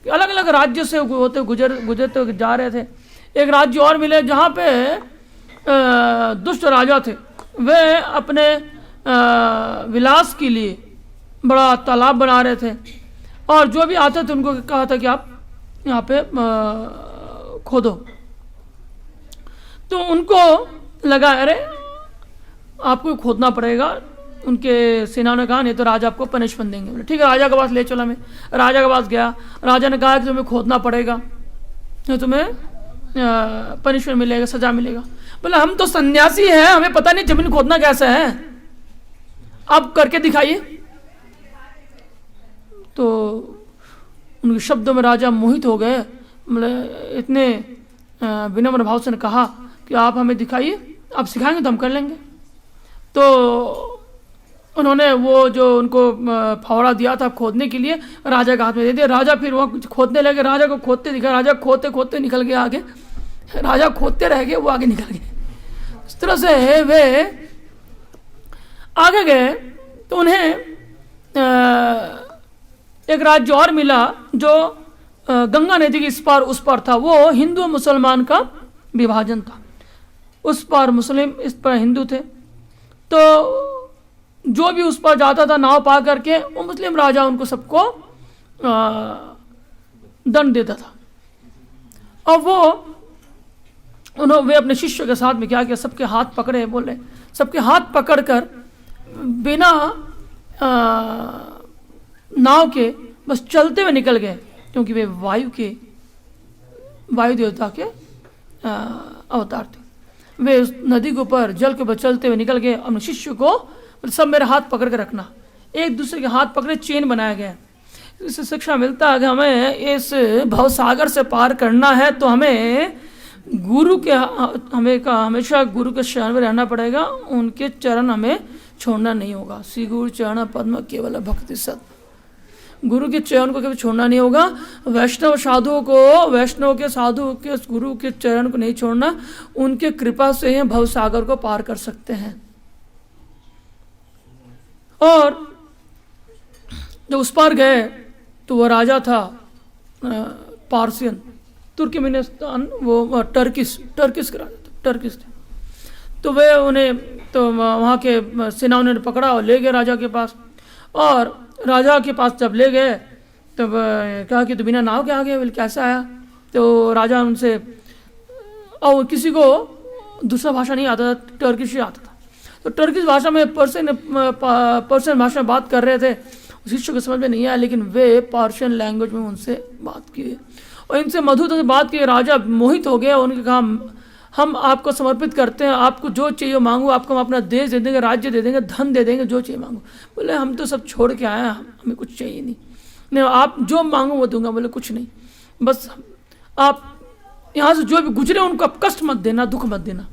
अलग अलग राज्य से होते गुजरते जा रहे थे। एक राज्य और मिले जहाँ पे दुष्ट राजा थे। वे अपने विलास के लिए बड़ा तालाब बना रहे थे और जो भी आते थे उनको कहा था कि आप यहाँ पे खोदो। तो उनको लगा, अरे आपको खोदना पड़ेगा। उनके सेना ने कहा, नहीं तो राजा आपको पनिशमेंट देंगे। बोले ठीक है, राजा के पास ले चला मैं। राजा के पास गया, राजा ने कहा कि तुम्हें खोदना पड़ेगा, तो तुम्हें पनिशमेंट मिलेगा, सजा मिलेगा। बोले हम तो सन्यासी हैं, हमें पता नहीं जमीन खोदना कैसा है, आप करके दिखाइए। तो उनके शब्दों में राजा मोहित हो गए। मतलब इतने विनम्र भाव से ने कहा कि आप हमें दिखाइए, आप सिखाएंगे तो हम कर लेंगे। तो उन्होंने वो जो उनको फावड़ा दिया था खोदने के लिए राजा के हाथ में दे दिया। राजा फिर वहाँ खोदने लगे, राजा को खोदते दिखा, राजा खोदते निकल गया आगे, राजा खोदते रह गए, वो आगे निकल गए। इस तरह से वे आगे गए। तो उन्हें एक राज्य और मिला जो गंगा नदी के इस पार उस पार था। वो हिंदू और मुसलमान का विभाजन था। उस पार मुस्लिम, इस पार हिंदू थे। तो जो भी उस पर जाता था नाव पा करके, वो मुस्लिम राजा उनको सबको दंड देता था। और वे अपने शिष्य के साथ में क्या किया, सबके हाथ पकड़े, बोले सबके हाथ पकड़कर बिना नाव के बस चलते हुए निकल गए, क्योंकि वे वायु देवता के अवतार थे। वे उस नदी के ऊपर जल के ऊपर चलते हुए निकल गए। अपने शिष्य को सब मेरे हाथ पकड़ के रखना, एक दूसरे के हाथ पकड़े, चेन बनाया गया। इससे शिक्षा मिलता है कि हमें इस भवसागर से पार करना है तो हमें हमेशा गुरु के शरण में रहना पड़ेगा। उनके चरण हमें छोड़ना नहीं होगा। श्री गुरु चरण पद्म केवल भक्ति सत। गुरु के चरण को कभी छोड़ना नहीं होगा। वैष्णव साधुओं को, वैष्णव के साधु के गुरु के चरण को नहीं छोड़ना, उनके कृपा से ही भव सागर को पार कर सकते हैं। और जब उस पार गए तो वो राजा था पार्सियन, तुर्कमेनिस्तान, वो टर्किश के राजा थे, टर्किश थे। तो वे उन्हें तो वहाँ के सेना उन्हें पकड़ा और ले गए राजा के पास। और राजा के पास जब ले गए तब कहा कि तू बिना नाव के आ गया, बोले कैसे आया? तो राजा उनसे, और किसी को दूसरा भाषा नहीं आता था, टर्किश ही आता था, तो टर्किश भाषा में पर्शियन भाषा में बात कर रहे थे। शिष्य को समझ में नहीं आया, लेकिन वे पर्शियन लैंग्वेज में उनसे बात किए और इनसे मधुर से बात की। राजा मोहित हो गया। उनके कहा, हम आपको समर्पित करते हैं, आपको जो चाहिए मांगो, आपको हम अपना देश दे देंगे, राज्य दे देंगे, धन दे देंगे, जो चाहिए मांगो। बोले हम तो सब छोड़ के आए हैं, हमें कुछ चाहिए नहीं, आप जो मांगो वो दूंगा। बोले कुछ नहीं, बस आप यहाँ से जो भी गुजरे उनको आप कष्ट मत देना, दुख मत देना।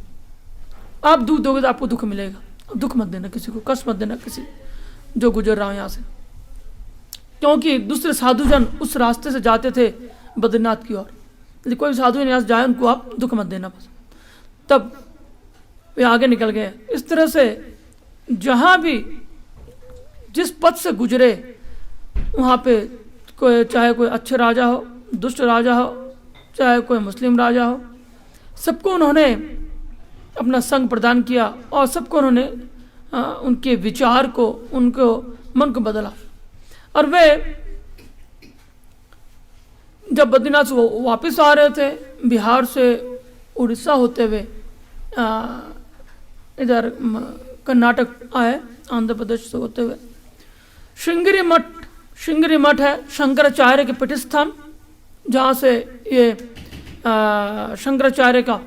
आप दुख दोगे तो आपको दुख मिलेगा, दुख मत देना किसी को, कष्ट मत देना किसी जो गुजर रहा हो यहाँ से। क्योंकि दूसरे साधुजन उस रास्ते से जाते थे बद्रीनाथ की ओर, यदि कोई साधु यहाँ से जाए उनको आप दुख मत देना बस। तब वे आगे निकल गए। इस तरह से जहाँ भी जिस पथ से गुजरे वहाँ पे कोई, चाहे कोई अच्छे राजा हो, दुष्ट राजा हो, चाहे कोई मुस्लिम राजा हो, सबको उन्होंने अपना संग प्रदान किया और सबको उन्होंने उनके विचार को, उनको मन को बदला। और वे जब बद्रीनाथ से वापस आ रहे थे, बिहार से उड़ीसा होते हुए इधर कर्नाटक आए, आंध्र प्रदेश से होते हुए श्रृंगेरी मठ है शंकराचार्य के पीठस्थान, जहाँ से ये शंकराचार्य का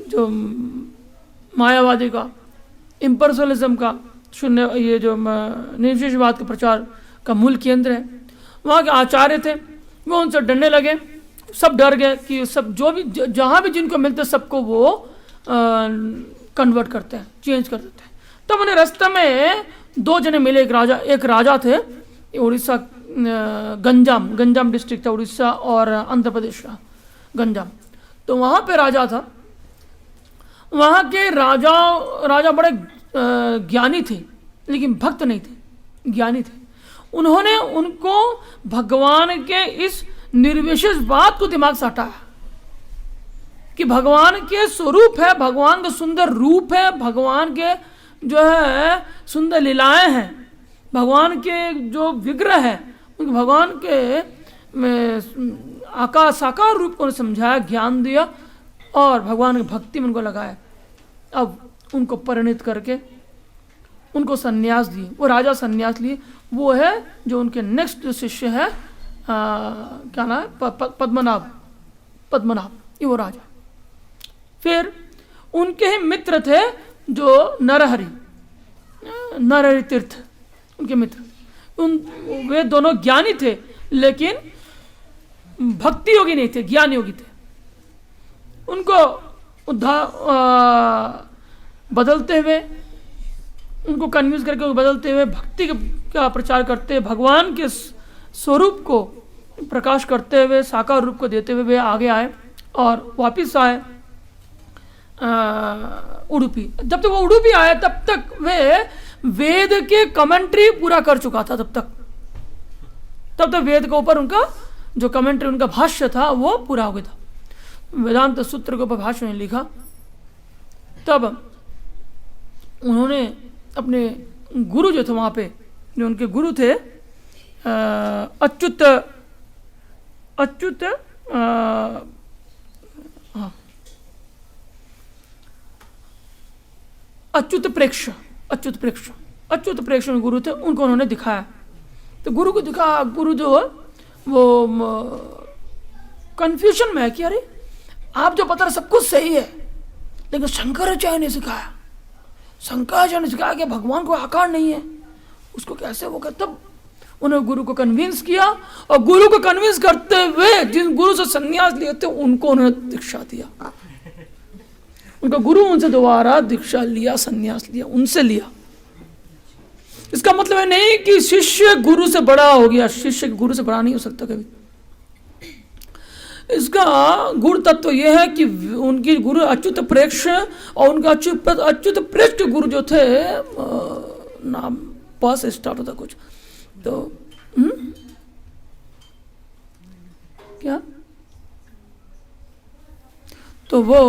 जो मायावादी का, इम्पर्सनलिज्म का, शून्य, ये जो निर्विशेषवाद के प्रचार का मूल केंद्र है, वहाँ के आचार्य थे। वो उनसे डरने लगे, सब डर गए कि सब जो भी जहाँ भी जिनको मिलते सबको वो कन्वर्ट करते हैं, चेंज कर देते हैं। तब उन्हें रास्ते में दो जने मिले। एक राजा थे, उड़ीसा गंजाम डिस्ट्रिक्ट था उड़ीसा और आंध्र प्रदेश का गंजाम। तो वहाँ पे राजा था। वहाँ के राजा बड़े ज्ञानी थे, लेकिन भक्त नहीं थे, ज्ञानी थे। उन्होंने उनको भगवान के इस निर्विशेष बात को दिमाग से हटाया कि भगवान के स्वरूप है, भगवान का सुंदर रूप है, भगवान के जो है सुंदर लीलाएं हैं, भगवान के जो विग्रह है, भगवान के साकार रूप को समझाया, ज्ञान दिया और भगवान की भक्ति में उनको लगाया। अब उनको परिणित करके उनको सन्यास दिए। वो राजा सन्यास लिए। वो है जो उनके नेक्स्ट जो शिष्य है, क्या नाम है, पद्मनाभ, ये वो राजा। फिर उनके ही मित्र थे जो नरहरि तीर्थ, उनके मित्र। वे दोनों ज्ञानी थे, लेकिन भक्ति योगी नहीं थे, ज्ञान योगी थे। उनको बदलते हुए, उनको कन्विंस करके बदलते हुए भक्ति का प्रचार करते हुए, भगवान के स्वरूप को प्रकाश करते हुए, साकार रूप को देते हुए वे आगे आए और वापस आए उडुपी। जब तक वो उडुपी आए तब तक वे वेद के कमेंट्री पूरा कर चुका था। तब तक वेद के ऊपर उनका जो कमेंट्री, उनका भाष्य था वो पूरा हो गया था। वेदांत सूत्र के ऊपर भाष्य ने लिखा। तब उन्होंने अपने गुरु जो थे वहाँ पे, जो उनके गुरु थे अच्युत प्रेक्ष गुरु थे, उनको उन्होंने दिखाया। तो गुरु को दिखा, गुरु जो वो कंफ्यूजन में है कि अरे आप जो बता रहे सब कुछ सही है, लेकिन शंकराचार्य ने सिखाया, शंकराचार्य ने सिखाया कि भगवान को आकार नहीं है, उसको कैसे वो कर। तब उन्होंने गुरु को कन्विंस किया और गुरु को कन्विंस करते हुए जिन गुरु से संन्यास लिए थे उनको उन्होंने दीक्षा दिया। उनका गुरु उनसे दोबारा दीक्षा लिया, संन्यास लिया, उनसे लिया। इसका मतलब है नहीं कि शिष्य गुरु से बड़ा हो गया, शिष्य गुरु से बड़ा नहीं हो सकता कभी। इसका गुण तत्व यह है कि उनकी गुरु अच्युत प्रेक्ष, और उनका अच्युत प्रेक्ष गुरु जो थे, नाम पास स्टार्ट होता कुछ तो क्या, तो वो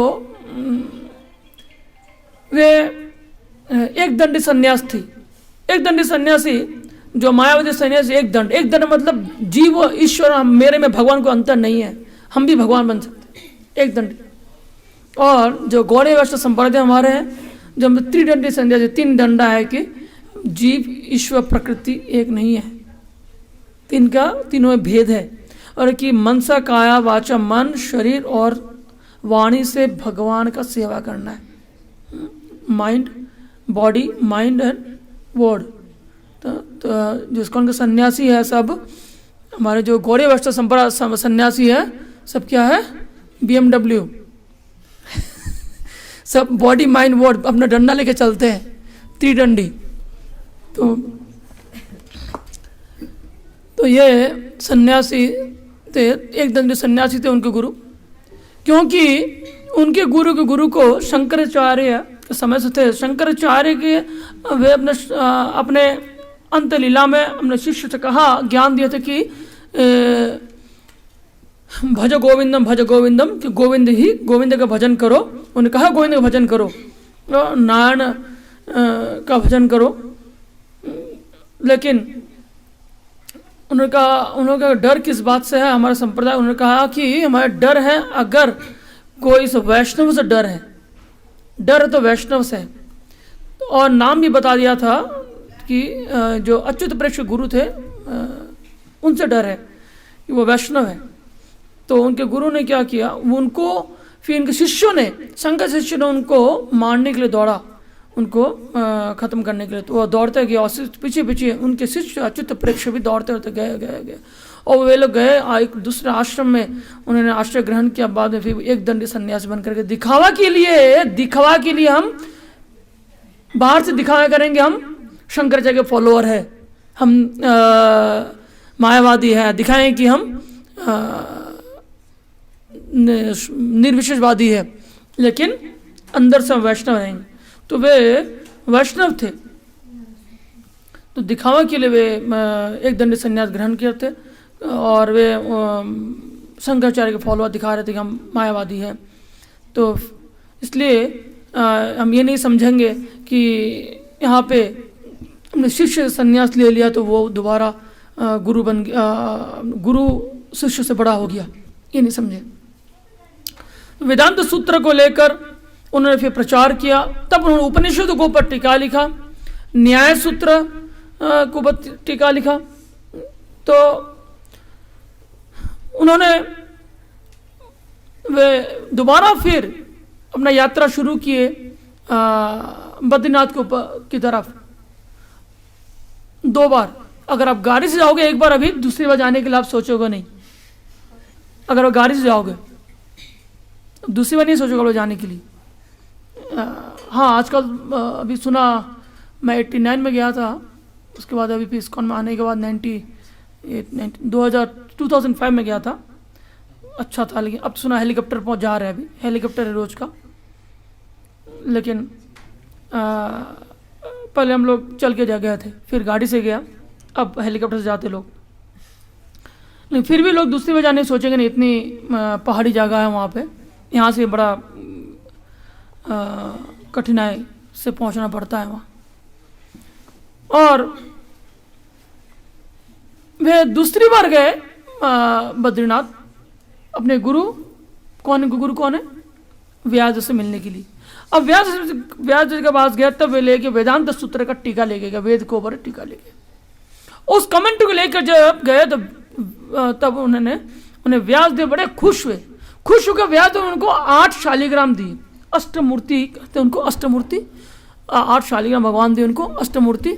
वे एक दंडी सन्यास थी। एक दंडी सन्यासी जो मायावती सन्यासी, एक दंड मतलब जीव ईश्वर, मेरे में भगवान को अंतर नहीं है, हम भी भगवान बन सकते, एक दंड। और जो गौड़ीय वैष्णव संप्रदाय हमारे हैं, जो त्रिदंडी सन्यासी, 3 डंडा है कि जीव ईश्वर प्रकृति एक नहीं है, तीनों में भेद है, और कि मनसा काया वाचा मन शरीर और वाणी से भगवान का सेवा करना है, mind body mind and word. तो जिसको उनके सन्यासी है सब, हमारे जो गौड़ीय वैष्णव संप्रदाय सन्यासी है सब क्या है, BMW सब बॉडी माइंड वर्ड अपना डंडा लेके चलते हैं, त्रिदंडी। तो ये सन्यासी थे, एक दंडी सन्यासी थे उनके गुरु, क्योंकि उनके गुरु के गुरु को शंकराचार्य के समय से थे। शंकराचार्य के वे अपने अंत लीला में अपने शिष्य से कहा, ज्ञान दिए थे कि भज गोविंदम, कि गोविंद का भजन करो। उन्होंने कहा गोविंद का भजन करो, नारायण का भजन करो, लेकिन उन्होंने डर किस बात से है हमारा संप्रदाय, उन्होंने कहा कि हमारा डर है अगर कोई इस वैष्णव से डर है तो वैष्णव से है। और नाम भी बता दिया था कि जो अच्युत प्रेक्ष गुरु थे उनसे डर है कि वो वैष्णव है। तो उनके गुरु ने क्या किया, उनको फिर इनके शिष्यों ने, शंकर शिष्य ने उनको मारने के लिए दौड़ा, उनको ख़त्म करने के लिए। तो वो दौड़ते गए और पीछे उनके शिष्य अच्युत प्रेक्ष भी दौड़ते गए और वे लोग गए एक दूसरे आश्रम में, उन्होंने आश्रय ग्रहण किया। बाद में फिर एक दंडी सन्यासी बन करके दिखावा के लिए हम बाहर से दिखावा करेंगे, हम शंकराचार्य के फॉलोअर है, हम मायावादी है, दिखाएं कि हम निर्विशेषवादी है, लेकिन अंदर से वैष्णव रहेंगे। तो वे वैष्णव थे, तो दिखावा के लिए वे एक दंडी संन्यास ग्रहण किए थे और वे शंकराचार्य के फॉलोअर दिखा रहे थे कि हम मायावादी हैं। तो इसलिए हम ये नहीं समझेंगे कि यहाँ पे हमने शिष्य संन्यास ले लिया तो वो दोबारा गुरु बन गया, गुरु शिष्य से बड़ा हो गया, ये नहीं समझे। वेदांत सूत्र को लेकर उन्होंने फिर प्रचार किया, तब उन्होंने उपनिषद के ऊपर टीका लिखा, न्याय सूत्र के ऊपर टीका लिखा। तो उन्होंने वे दोबारा फिर अपना यात्रा शुरू किए बद्रीनाथ के ऊपर की तरफ। 2 बार, अगर आप गाड़ी से जाओगे एक बार, अभी दूसरी बार जाने के लिए आप सोचोगे नहीं। अगर आप गाड़ी से जाओगे दूसरी बार नहीं सोचोगे लोग जाने के लिए। हाँ, आजकल अभी सुना, मैं 89 में गया था, उसके बाद अभी इस्कॉन में आने के बाद 2005 में गया था, अच्छा था। लेकिन अब सुना हेलीकॉप्टर पहुँच जा रहा है, अभी हेलीकॉप्टर है रोज का। लेकिन पहले हम लोग चल के जा गए थे, फिर गाड़ी से गया, अब हेलीकॉप्टर से जाते लोग। लेकिन फिर भी लोग दूसरी बार जाने सोचेंगे नहीं, इतनी पहाड़ी जगह है वहाँ पे, यहाँ से बड़ा कठिनाई से पहुँचना पड़ता है वहाँ। और वे दूसरी बार गए बद्रीनाथ अपने गुरु कौन है, व्यास से मिलने के लिए। अब व्यास जी के पास गया, तब वे लेके वेदांत सूत्र का टीका लेके गया, वेद के ऊपर टीका लेके। उस कमेंट को लेकर जब गए तब उन्हें व्यास देव बड़े खुश होकर व्यास देव उनको 8 शालिग्राम दिए, अष्टमूर्ति कहते हैं उनको, अष्टमूर्ति 8 शालिग्राम भगवान दिए उनको, अष्टमूर्ति।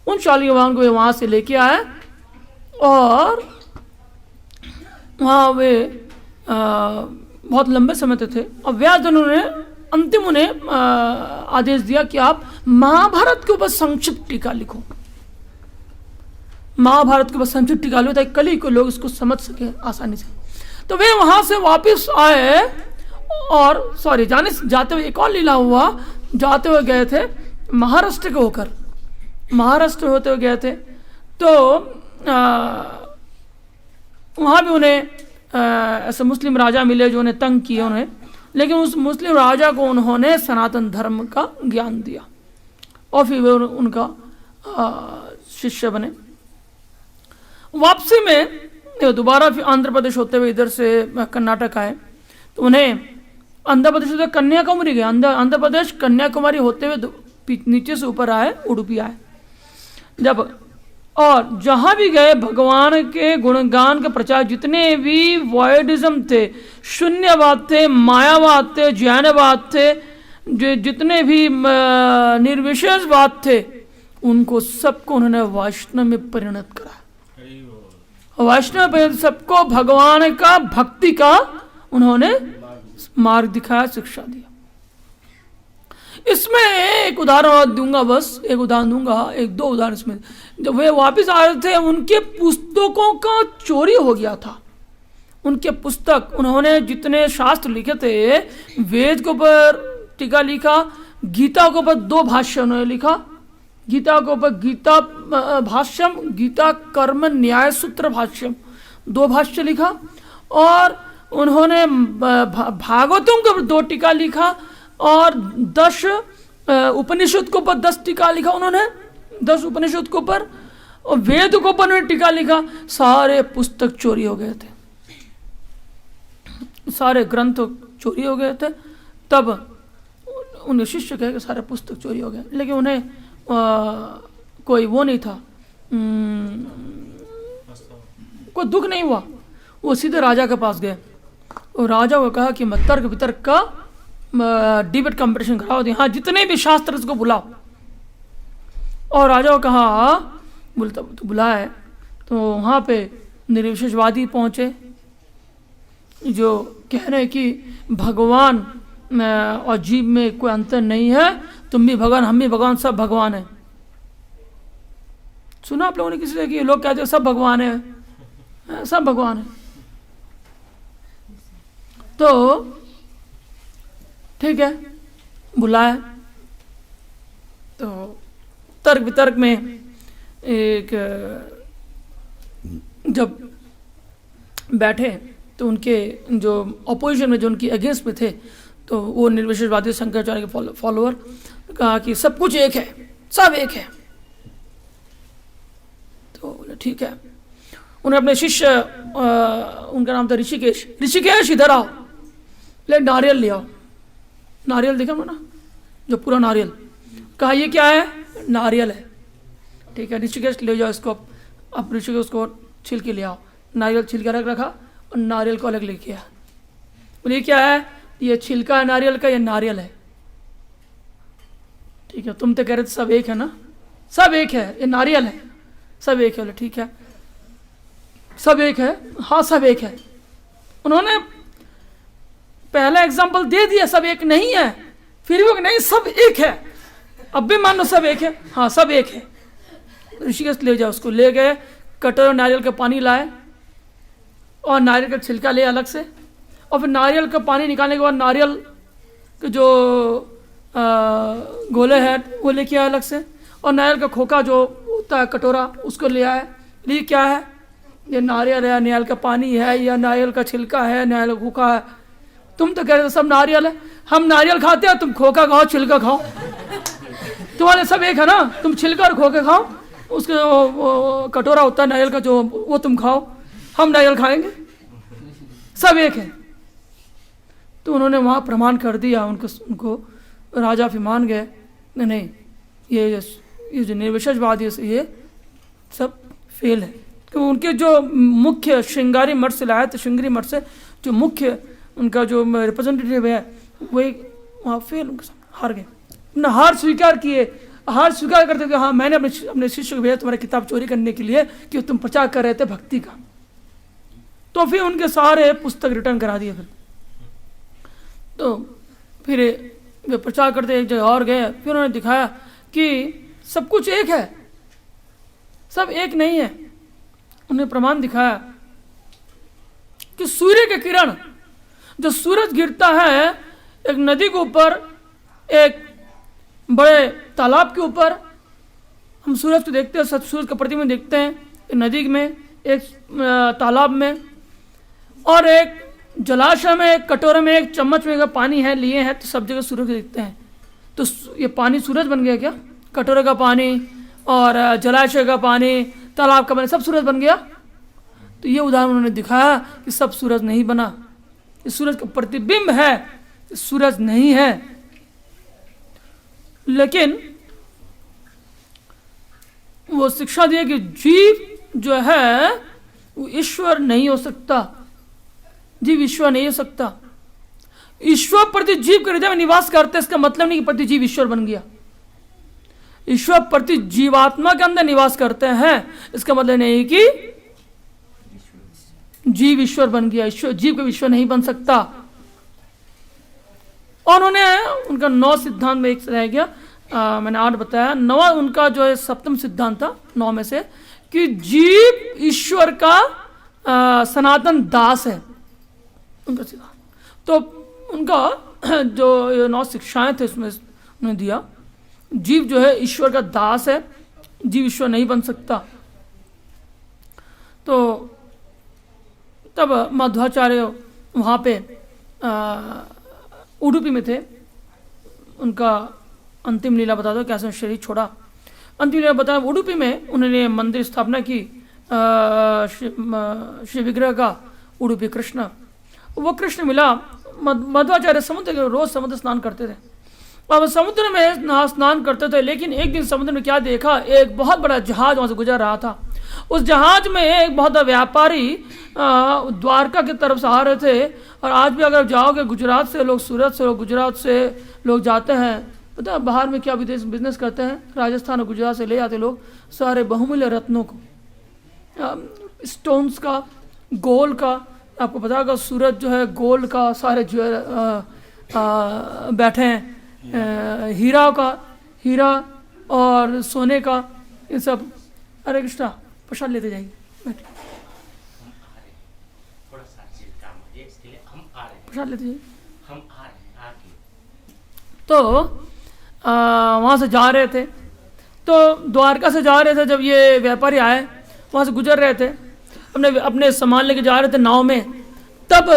उन शालिग्राम को वे वहाँ से लेके आए और वहाँ वे बहुत लंबे समय तक थे। और व्यास देव ने अंतिम उन्हें आदेश दिया कि आप महाभारत के ऊपर संक्षिप्त टीका लिखो। महाभारत के बस संक्षिप्त टीका लिया ताकि कल ही को लोग इसको समझ सके आसानी से। तो वे वहां से वापस आए और जाते हुए एक और लीला हुआ, जाते हुए गए थे महाराष्ट्र के होकर, महाराष्ट्र होते हुए गए थे। तो वहाँ भी उन्हें ऐसे मुस्लिम राजा मिले जो उन्हें तंग किए उन्हें, लेकिन उस मुस्लिम राजा को उन्होंने सनातन धर्म का ज्ञान दिया और फिर वे उनका शिष्य बने। वापसी में दोबारा फिर आंध्र प्रदेश होते हुए इधर से कर्नाटक आए, तो उन्हें आंध्र प्रदेश से कन्याकुमारी गए, आंध्र प्रदेश कन्याकुमारी होते हुए नीचे से ऊपर आए, उडुपी आए जब, और जहां भी गए भगवान के गुणगान के प्रचार, जितने भी वॉयडिज्म थे, शून्यवाद थे, मायावाद थे, जैनवाद थे, जितने भी निर्विशेषवाद थे, उनको सबको उन्होंने वैष्णव में परिणत करा। वैष्णव में सबको भगवान का भक्ति का उन्होंने मार्ग दिखाया, शिक्षा दिया। इसमें एक उदाहरण दूंगा, बस एक उदाहरण दूंगा, एक दो उदाहरण। इसमें जब वे वापस आ रहे थे उनके पुस्तकों का चोरी हो गया था। उनके पुस्तक, उन्होंने जितने शास्त्र लिखे थे, वेद के ऊपर टीका लिखा, गीता के ऊपर 2 भाष्य उन्होंने लिखा, गीता के ऊपर गीता भाष्यम, गीता कर्म न्याय सूत्र भाष्यम, 2 भाष्य लिखा, और उन्होंने भागवतों के ऊपर 2 टीका लिखा, और 10 उपनिषद के ऊपर 10 टीका लिखा उन्होंने, 10 उपनिषद के ऊपर, और वेद के ऊपर उन्होंने टीका लिखा। सारे पुस्तक चोरी हो गए थे, सारे ग्रंथ चोरी हो गए थे। तब उन्हें शिष्य कहे कि सारे पुस्तक चोरी हो गए, लेकिन उन्हें कोई वो नहीं था, कोई दुख नहीं हुआ। वो सीधे राजा के पास गए और राजा को कहा कि मैं तर्क वितर्क का डिबेट कंपटीशन कराओ, हाँ जितने भी शास्त्र उसको बुलाओ। और राजा को कहा, बोलता तो बुलाए, तो वहाँ पे निर्विशेषवादी पहुँचे जो कह रहे हैं कि भगवान और जीव में कोई अंतर नहीं है, तुम भी भगवान, हम भी भगवान, सब भगवान है। सुना आप लोगों ने किसी से कि लोग कहते हैं सब भगवान है, सब भगवान है। तो ठीक है, बुलाया, तो तर्क वितर्क में एक जब बैठे तो उनके जो अपोजिशन में, जो उनकी अगेंस्ट में थे, तो वो निर्विशेषवादी शंकराचार्य के फॉलोअर कहा कि सब कुछ एक है, सब एक है। तो बोले ठीक है। उन्हें अपने शिष्य, उनका नाम था ऋषिकेश, ऋषिकेश इधर आओ, ले नारियल ले आओ। नारियल देखा ना, जो पूरा नारियल, कहा ये क्या है, नारियल है। ठीक है, ऋषिकेश ले जाओ इसको, अब ऋषिकेश उसको छिल के ले आओ। नारियल छिल के अलग रखा और नारियल को अलग लेके आया। बोले क्या है, ये छिलका है नारियल का, ये नारियल है। ठीक है, तुम तो कह रहे थे सब एक है ना, सब एक है, ये नारियल है, सब एक है। बोले ठीक है, सब एक है, हाँ सब एक है। उन्होंने पहला एग्जाम्पल दे दिया, सब एक नहीं है, फिर भी नहीं सब एक है, अब भी मान लो सब एक है, हाँ सब एक है। ऋषिकेश ले जाओ उसको, ले गए, कटोरे नारियल का पानी लाए और नारियल का छिलका ले अलग से, और फिर नारियल का पानी निकालने के बाद नारियल के जो गोले हैं वो लेके आए अलग से, और नारियल का खोखा जो होता है कटोरा उसको ले आए। ये क्या है, ये नारियल है, नारियल का पानी है, या नारियल का छिलका है, नारियल का खोखा है। तुम तो कह रहे थे सब नारियल है, हम नारियल खाते हैं, तुम खोखा खाओ छिलका खाओ, तुम्हारे सब एक है ना, तुम छिलका और खोखे खाओ, उसके वो कटोरा होता है नारियल का जो, वो तुम खाओ, हम नारियल खाएंगे, सब एक है। तो उन्होंने वहाँ प्रमाण कर दिया, उनको राजा फिर मान गए, नहीं ये जो निर्विशेषवादी है ये सब फेल है। तो उनके जो मुख्य श्रृंगारी मठ से लाए थे, श्रृंगारी मठ से जो मुख्य उनका जो रिप्रेजेंटेटिव है वही वहाँ फेल, हार गए, अपना हार स्वीकार किए, हार स्वीकार करते कि हाँ मैंने अपने शिष्य को भेजा तुम्हारी किताब चोरी करने के लिए कि तुम प्रचार कर रहे थे भक्ति का। तो फिर उनके सारे पुस्तक रिटर्न करा दिए। फिर वे प्रचार करते एक जगह और गए, फिर उन्होंने दिखाया कि सब कुछ एक है, सब एक नहीं है। उन्हें प्रमाण दिखाया कि सूर्य के किरण, जो सूरज गिरता है एक नदी के ऊपर, एक बड़े तालाब के ऊपर, हम सूरज को देखते हैं, सूरज का प्रतिबिंब देखते हैं एक नदी में, एक तालाब में, और एक जलाशय में, एक कटोरे में, एक चम्मच में अगर पानी है लिए हैं तो सब जगह सूरज देखते हैं। तो ये पानी सूरज बन गया क्या? कटोरे का पानी और जलाशय का पानी, तालाब का पानी, सब सूरज बन गया? तो ये उदाहरण उन्होंने दिखाया कि सब सूरज नहीं बना, ये सूरज का प्रतिबिंब है, सूरज नहीं है। लेकिन वो शिक्षा दी कि जीव जो है वो ईश्वर नहीं हो सकता, जीव ईश्वर नहीं हो सकता। ईश्वर प्रति जीव के हृदय में निवास करते, इसका मतलब नहीं कि प्रति जीव ईश्वर बन गया। ईश्वर प्रति जीवात्मा के अंदर निवास करते हैं, इसका मतलब नहीं कि जीव ईश्वर बन गया। ईश्वर जीव का ईश्वर नहीं बन सकता। और उन्होंने उनका 9 सिद्धांत में एक रह गया, मैंने 8 बताया। 9वां उनका जो है सप्तम सिद्धांत था 9 में से, कि जीव ईश्वर का सनातन दास है, उनका सिद्धांत। तो उनका जो 9 शिक्षाएं थे उसमें उन्होंने दिया, जीव जो है ईश्वर का दास है, जीव ईश्वर नहीं बन सकता। तो तब मध्वाचार्य वहाँ पे उडुपी में थे, उनका अंतिम लीला बता दो कैसे शरीर छोड़ा। अंतिम लीला बताया, उडुपी में उन्होंने मंदिर स्थापना की शिव विग्रह का, उडुपी कृष्ण। वो कृष्ण मिला, मध्वाचार्य समुद्र, रोज समुद्र स्नान करते थे। अब समुद्र में स्नान करते थे, लेकिन एक दिन समुद्र में क्या देखा, एक बहुत बड़ा जहाज वहाँ से गुजर रहा था। उस जहाज में एक बहुत बड़ा व्यापारी द्वारका की तरफ से आ रहे थे। और आज भी अगर जाओगे गुजरात से लोग, सूरत से लोग, गुजरात से लोग जाते हैं, पता है बाहर में क्या विदेश बिजनेस करते हैं, राजस्थान और गुजरात से ले आते लोग सारे बहुमूल्य रत्नों को, स्टोन्स का, गोल्ड का। आपको पता होगा सूरत जो है गोल्ड का सारे बैठे हैं, हीरा का, हीरा और सोने का, ये सब। अरे कृष्णा प्रसाद लेते जाइए, बैठिए, प्रसाद लेते जाइए। तो वहाँ से जा रहे थे, तो द्वारका से जा रहे थे, जब ये व्यापारी आए वहाँ से गुजर रहे थे, अपने सामान लेके जा रहे थे नाव में, तब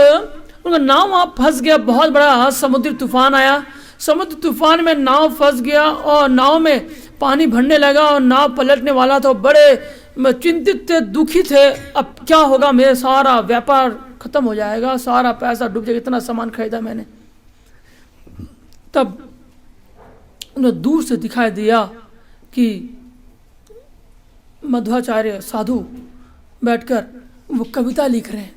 उनका नाव वहाँ फंस गया। बहुत बड़ा समुद्री तूफान आया, समुद्र तूफान में नाव फंस गया और नाव में पानी भरने लगा और नाव पलटने वाला था। बड़े चिंतित थे, दुखी थे, अब क्या होगा, मेरा सारा व्यापार खत्म हो जाएगा, सारा पैसा डूब जाएगा, इतना सामान खरीदा मैंने। तब उन्हें दूर से दिखाई दिया कि मध्वाचार्य साधु बैठकर वो कविता लिख रहे हैं,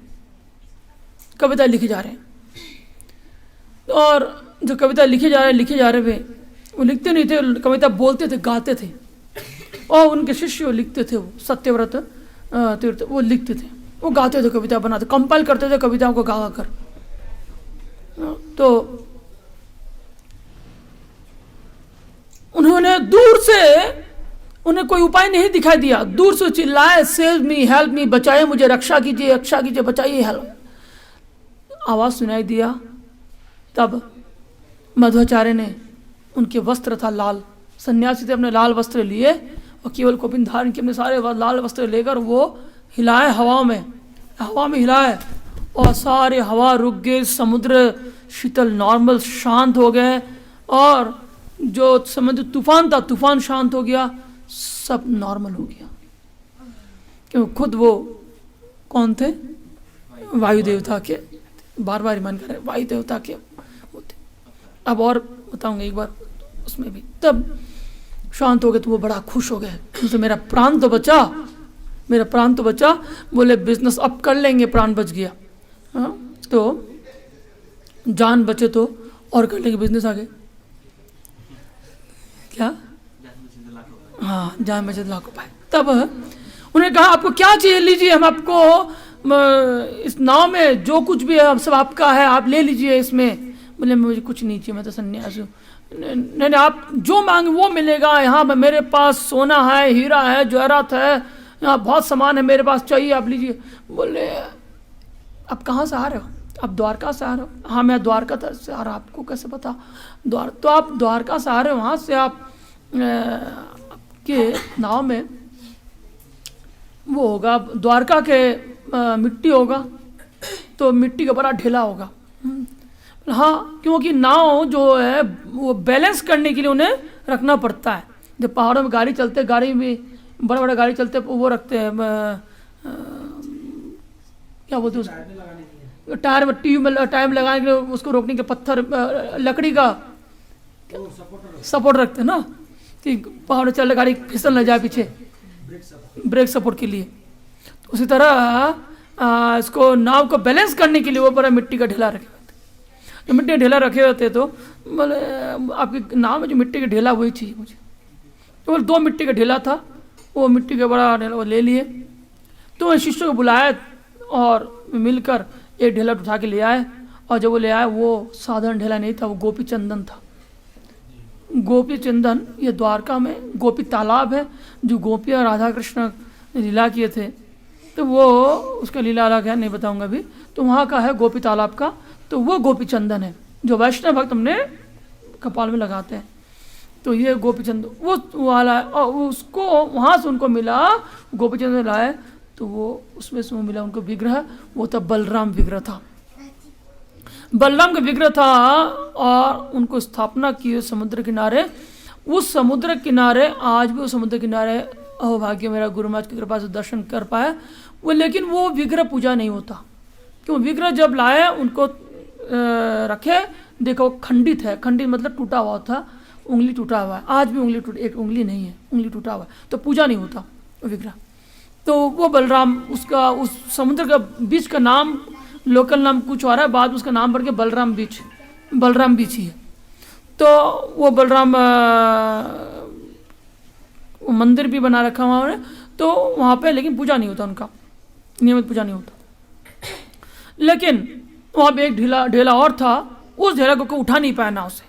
कविता लिखे जा रहे हैं। और जो कविता लिखे जा रहे थे, वो लिखते नहीं थे, कविता बोलते थे, गाते थे। और उनके शिष्य लिखते थे, वो सत्यव्रत तीर्थ, वो लिखते थे, वो गाते थे, कविता बनाते, कंपाइल करते थे कविताओं को गा कर। तो उन्होंने दूर से, उन्हें कोई उपाय नहीं दिखाई दिया, दूर से चिल्लाए, सेव मी, हेल्प मी, बचाइए मुझे, रक्षा कीजिए, रक्षा कीजिए, बचाइए, हेल्प। आवाज सुनाई दिया। तब मध्वाचार्य ने, उनके वस्त्र था लाल, सन्यासी थे, अपने लाल वस्त्र लिए और केवल कौपिन धारण के अपने सारे लाल वस्त्र लेकर वो हिलाए, हवा में हिलाए और सारे हवा रुक गए, समुद्र शीतल नॉर्मल शांत हो गए। और जो समुद्र तूफान था, तूफान शांत हो गया, सब नॉर्मल हो गया। क्योंकि खुद वो कौन थे, वायु देवता के, बार बार रिमाइंड कर रहे, वायु देवता के होते। अब और बताऊंगा एक बार उसमें भी। तब शांत हो गए तो वो बड़ा खुश हो गए, तो मेरा प्राण तो बचा, मेरा प्राण तो बचा। बोले बिजनेस अप कर लेंगे, प्राण बच गया। हाँ, तो जान बचे तो और कर लेंगे बिजनेस आगे। क्या? हाँ, जान बचे लाखों पाए। तब उन्होंने कहा आपको क्या चाहिए लीजिए, हम आपको इस नाव में जो कुछ भी है सब आपका है, आप ले लीजिए इसमें। बोले मुझे कुछ नहीं चाहिए, मैं तो सन्यासी हूँ। नहीं, आप जो मांगे वो मिलेगा। यहाँ मेरे पास सोना है, हीरा है, जवाहरात है, यहाँ बहुत सामान है, मेरे पास चाहिए, आप लीजिए। बोले आप कहाँ से आ रहे हो? आप द्वारका से आ रहे हो? हाँ मैं द्वारका से आ रहा, आपको कैसे पता? तो आप द्वारका से आ रहे हो, वहाँ से आप के नाव में वो होगा द्वारका के मिट्टी होगा, तो मिट्टी का बड़ा ढेला होगा। हाँ, क्योंकि नाव जो है वो बैलेंस करने के लिए उन्हें रखना पड़ता है। जब पहाड़ों में गाड़ी चलते, गाड़ी में बड़े बड़े गाड़ी चलते, वो रखते हैं क्या बोलते हैं उसको, टायर में ट्यूब में टायर लगाने के लिए उसको रोकने के पत्थर लकड़ी का सपोर्ट रखते हैं ना, कि पहाड़ चल गाड़ी फिसल न जाए पीछे, ब्रेक सपोर्ट के लिए। तो उसी तरह इसको नाव को बैलेंस करने के लिए वो बड़ा मिट्टी का ढेला रखे होते। जो मिट्टी का ढेला रखे होते तो बोले आपकी नाव में जो मिट्टी का ढेला वही चाहिए मुझे। तो 2 मिट्टी का ढेला था, वो मिट्टी का बड़ा ढेला वो ले लिए। तो शिष्यों को बुलाया और मिलकर एक ढेला उठा के ले आए। और जब वो ले आए वो साधारण ढेला नहीं था, वो गोपी चंदन था। गोपी चंदन ये द्वारका में गोपी तालाब है, जो गोपी और राधा कृष्ण ने लीला किए थे। तो वो उसका लीला अलग है, नहीं बताऊंगा अभी। तो वहाँ का है गोपी तालाब का, तो वो गोपी चंदन है जो वैष्णव भक्त हमने कपाल में लगाते हैं। तो ये गोपी चंदन वो वाला है, और उसको वहाँ से उनको मिला, गोपी चंदन लाए तो वो उसमें से मिला उनको विग्रह, वो था बलराम विग्रह था, बलराम का विग्रह था। और उनको स्थापना की समुद्र किनारे। उस समुद्र किनारे आज भी उस समुद्र किनारे अहोभाग्य मेरा गुरु महाराज की कृपा से दर्शन कर पाया वो। लेकिन वो विग्रह पूजा नहीं होता, क्यों? विग्रह जब लाए उनको रखे, देखो खंडित है, खंडित मतलब टूटा हुआ था, उंगली टूटा हुआ है। आज भी उंगली टूट, एक उंगली नहीं है, उंगली टूटा हुआ है, तो पूजा नहीं होता विग्रह। तो वो बलराम, उसका उस समुद्र का बीच का नाम लोकल नाम कुछ और है, बाद उसका नाम बढ़ के बलराम बीच, बलराम बीच ही है। तो वो बलराम वो मंदिर भी बना रखा हुआ है, तो वहाँ पे लेकिन पूजा नहीं होता, उनका नियमित पूजा नहीं होता। लेकिन वहाँ पे एक ढेला और था, उस ढेला को उठा नहीं पाया नाव से।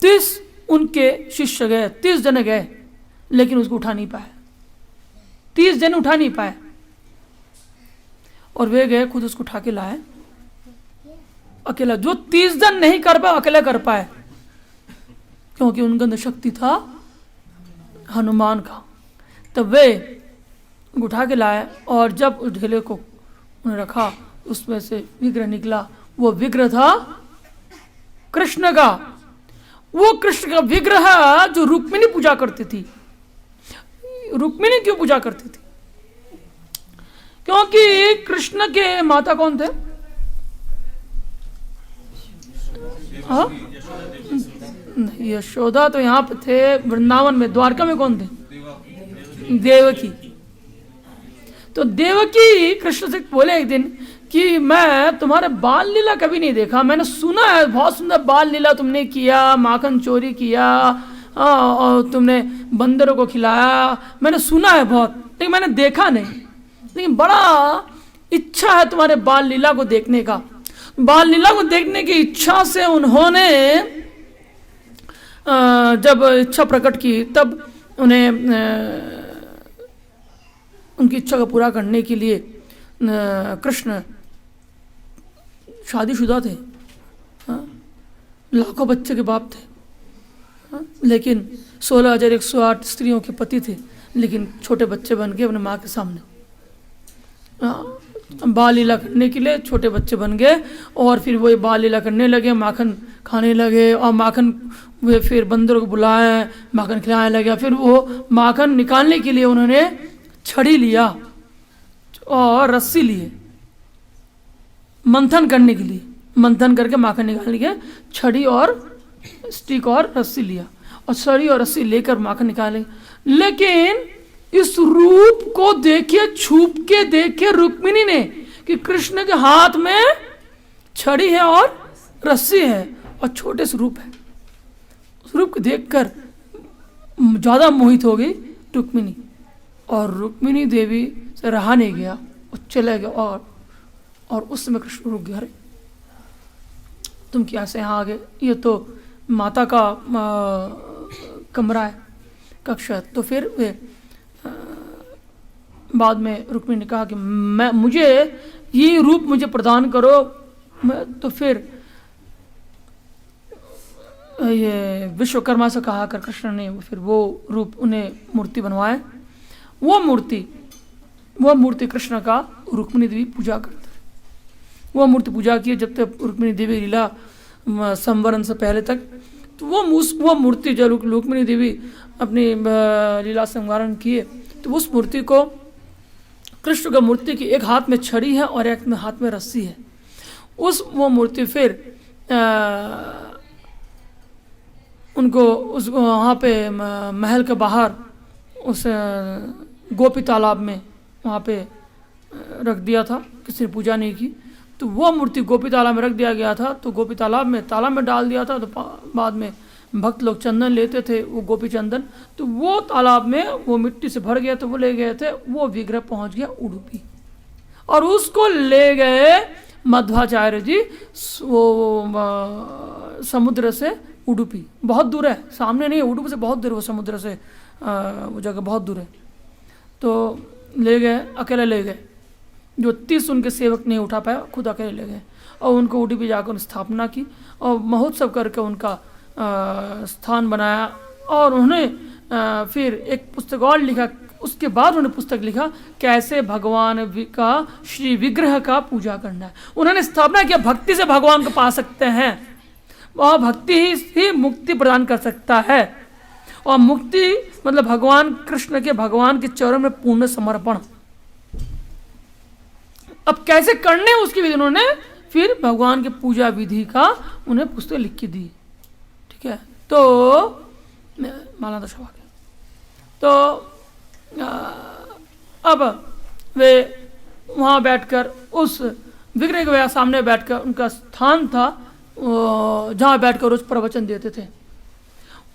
30 उनके शिष्य गए, 30 जने गए, लेकिन उसको उठा नहीं पाए, 30 जन उठा नहीं पाए। और वे गए खुद उसको उठा के लाए अकेला। जो 30 जन नहीं कर पाए अकेला कर पाए, क्योंकि उनके अंदर शक्ति था हनुमान का। तब वे उठा के लाए, और जब उस ढेले को उन्हें रखा, उसमें से विग्रह निकला। वो विग्रह था कृष्ण का, वो कृष्ण का विग्रह जो रुक्मिणी पूजा करती थी। रुक्मिणी क्यों पूजा करती थी? क्योंकि कृष्ण के माता कौन थे? हाँ, यशोदा तो यहाँ पे थे वृंदावन में। द्वारका में कौन थे? देवकी। तो देवकी कृष्ण से बोले एक दिन कि मैं तुम्हारे बाल लीला कभी नहीं देखा, मैंने सुना है बहुत सुंदर बाल लीला तुमने किया, माखन चोरी किया, और तुमने बंदरों को खिलाया, मैंने सुना है बहुत, लेकिन मैंने देखा नहीं। लेकिन बड़ा इच्छा है तुम्हारे बाल लीला को देखने का। बाल लीला को देखने की इच्छा से उन्होंने जब इच्छा प्रकट की, तब उन्हें उनकी इच्छा को पूरा करने के लिए कृष्ण शादीशुदा थे, लाखों बच्चे के बाप थे, लेकिन 16,108 स्त्रियों के पति थे, लेकिन छोटे बच्चे बन गए अपने माँ के सामने। बाल लीला करने के लिए छोटे बच्चे बन गए, और फिर वो बाल लीला करने लगे, माखन खाने लगे, और माखन वे फिर बंदरों को बुलाए, माखन खिलाने लगे। फिर वो माखन निकालने के लिए उन्होंने छड़ी लिया और रस्सी लिए, मंथन करने के लिए, मंथन करके माखन निकालने के छड़ी और स्टिक और रस्सी लिया, और छड़ी और रस्सी लेकर माखन निकाले। लेकिन इस रूप को देखे, छुप के देखे रुक्मिणी ने कि कृष्ण के हाथ में छड़ी है और रस्सी है और छोटे से रूप है। उस रूप को देखकर ज्यादा मोहित हो गई रुक्मिणी, और रुक्मिणी देवी से रहा नहीं गया और चले गए। और उस समय कृष्ण रुक गया, अरे तुम क्या से यहाँ आ गए? ये तो माता का कमरा है, कक्ष है। तो फिर वे बाद में रुक्मिणी ने कहा कि मुझे ये रूप मुझे प्रदान करो। तो फिर ये विश्वकर्मा से कहा कर कृष्ण ने फिर वो रूप उन्हें मूर्ति बनवाए। वो मूर्ति कृष्ण का रुक्मिणी देवी पूजा करते। वो मूर्ति पूजा की जब तक रुक्मिणी देवी लीला संवरण से पहले तक। तो वो मूर्ति जब रुक्मिणी देवी अपनी लीला संवरण किए तो उस मूर्ति को कृष्ण का मूर्ति की एक हाथ में छड़ी है और एक में हाथ में रस्सी है। वो मूर्ति फिर उनको उस वहाँ पे महल के बाहर उस गोपी तालाब में वहाँ पे रख दिया था। किसी ने पूजा नहीं की तो वो मूर्ति गोपी तालाब में रख दिया गया था। तो गोपी तालाब में डाल दिया था। तो बाद में भक्त लोग चंदन लेते थे, वो गोपी चंदन, तो वो तालाब में वो मिट्टी से भर गया तो वो ले गए थे। वो विग्रह पहुँच गया उडुपी और उसको ले गए मध्वाचार्य जी वो समुद्र से उडुपी। बहुत दूर है, सामने नहीं है, उडुपी से बहुत दूर, वो समुद्र से वो जगह बहुत दूर है। तो ले गए, अकेले ले गए। जो 30 उनके सेवक नहीं उठा पाए, खुद अकेले ले गए और उनको उडुपी जाकर स्थापना की और महोत्सव करके उनका स्थान बनाया। और उन्होंने फिर एक पुस्तक और लिखा। उसके बाद उन्होंने पुस्तक लिखा कैसे भगवान का श्री विग्रह का पूजा करना है। उन्होंने स्थापना किया भक्ति से भगवान को पा सकते हैं और भक्ति ही मुक्ति प्रदान कर सकता है। और मुक्ति मतलब भगवान कृष्ण के भगवान के चरणों में पूर्ण समर्पण। अब कैसे करने उसकी विधि उन्होंने फिर भगवान के पूजा विधि का उन्हें पुस्तक लिख के दी। ठीक है, तो माला दशा आ गया। तो अब वे वहाँ बैठकर उस विग्रह के सामने बैठकर उनका स्थान था जहाँ बैठकर उस प्रवचन देते थे।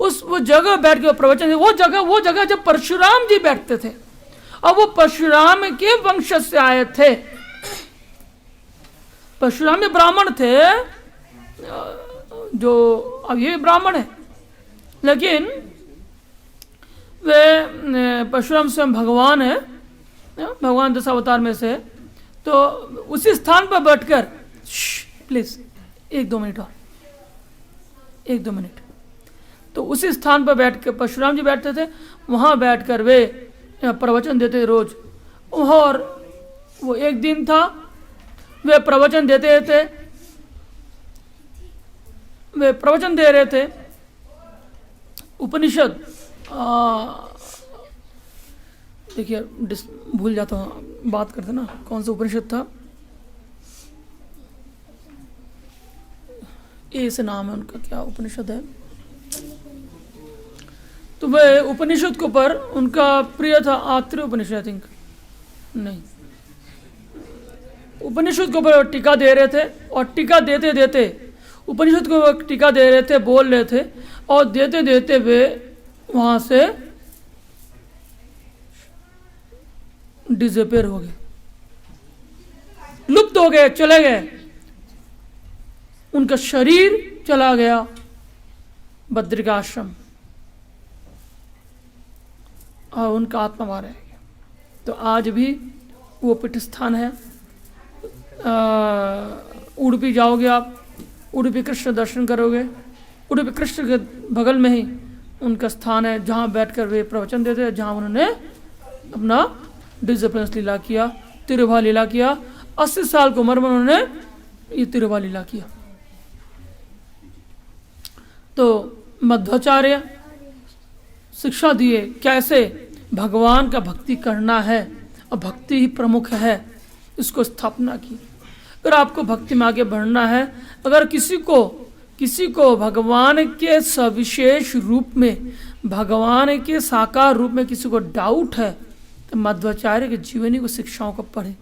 वो जगह बैठ के प्रवचन थे। वो जगह जब परशुराम जी बैठते थे और वो परशुराम के वंश से आए थे। परशुराम में ब्राह्मण थे, जो अब ये ब्राह्मण है, लेकिन वे परशुराम स्वयं भगवान है, भगवान दशावतार में से। तो उसी स्थान पर बैठकर प्लीज 1-2 मिनट और 1-2 मिनट। तो उसी स्थान पर बैठ कर परशुराम जी बैठते थे। वहाँ बैठकर वे प्रवचन देते रोज। और वो एक दिन था, वे प्रवचन देते थे, वे प्रवचन दे रहे थे उपनिषद। देखिए भूल जाता हूँ, बात करते ना कौन सा उपनिषद था, ए से नाम है उनका, क्या उपनिषद है। तो वह उपनिषद के ऊपर उनका प्रिय था आत्रेय उपनिषद, आई थिंक, नहीं, उपनिषद के ऊपर टीका दे रहे थे। और टीका देते देते उपनिषद को टीका दे रहे थे, बोल रहे थे, और देते देते वे वहाँ से डिसअपीयर हो गए, लुप्त हो गए, चले गए। उनका शरीर चला गया बद्रिकाश्रम और उनका आत्मा वहाँ रह गया। तो आज भी वो पीठ स्थान है। उडुपी जाओगे आप, उडुपी कृष्ण दर्शन करोगे, उडुपी कृष्ण के बगल में ही उनका स्थान है जहाँ बैठकर वे प्रवचन देते हैं, जहाँ उन्होंने अपना डिसिप्लिन लीला किया, तिरुभा लीला किया। 80 साल की उम्र में उन्होंने ये तिरुभा लीला किया। तो मध्वाचार्य शिक्षा दिए कैसे भगवान का भक्ति करना है और भक्ति ही प्रमुख है, इसको स्थापना की। अगर आपको भक्ति में आगे बढ़ना है, अगर किसी को भगवान के सविशेष रूप में, भगवान के साकार रूप में किसी को डाउट है, तो मध्वाचार्य के जीवनी को शिक्षाओं को पढ़े।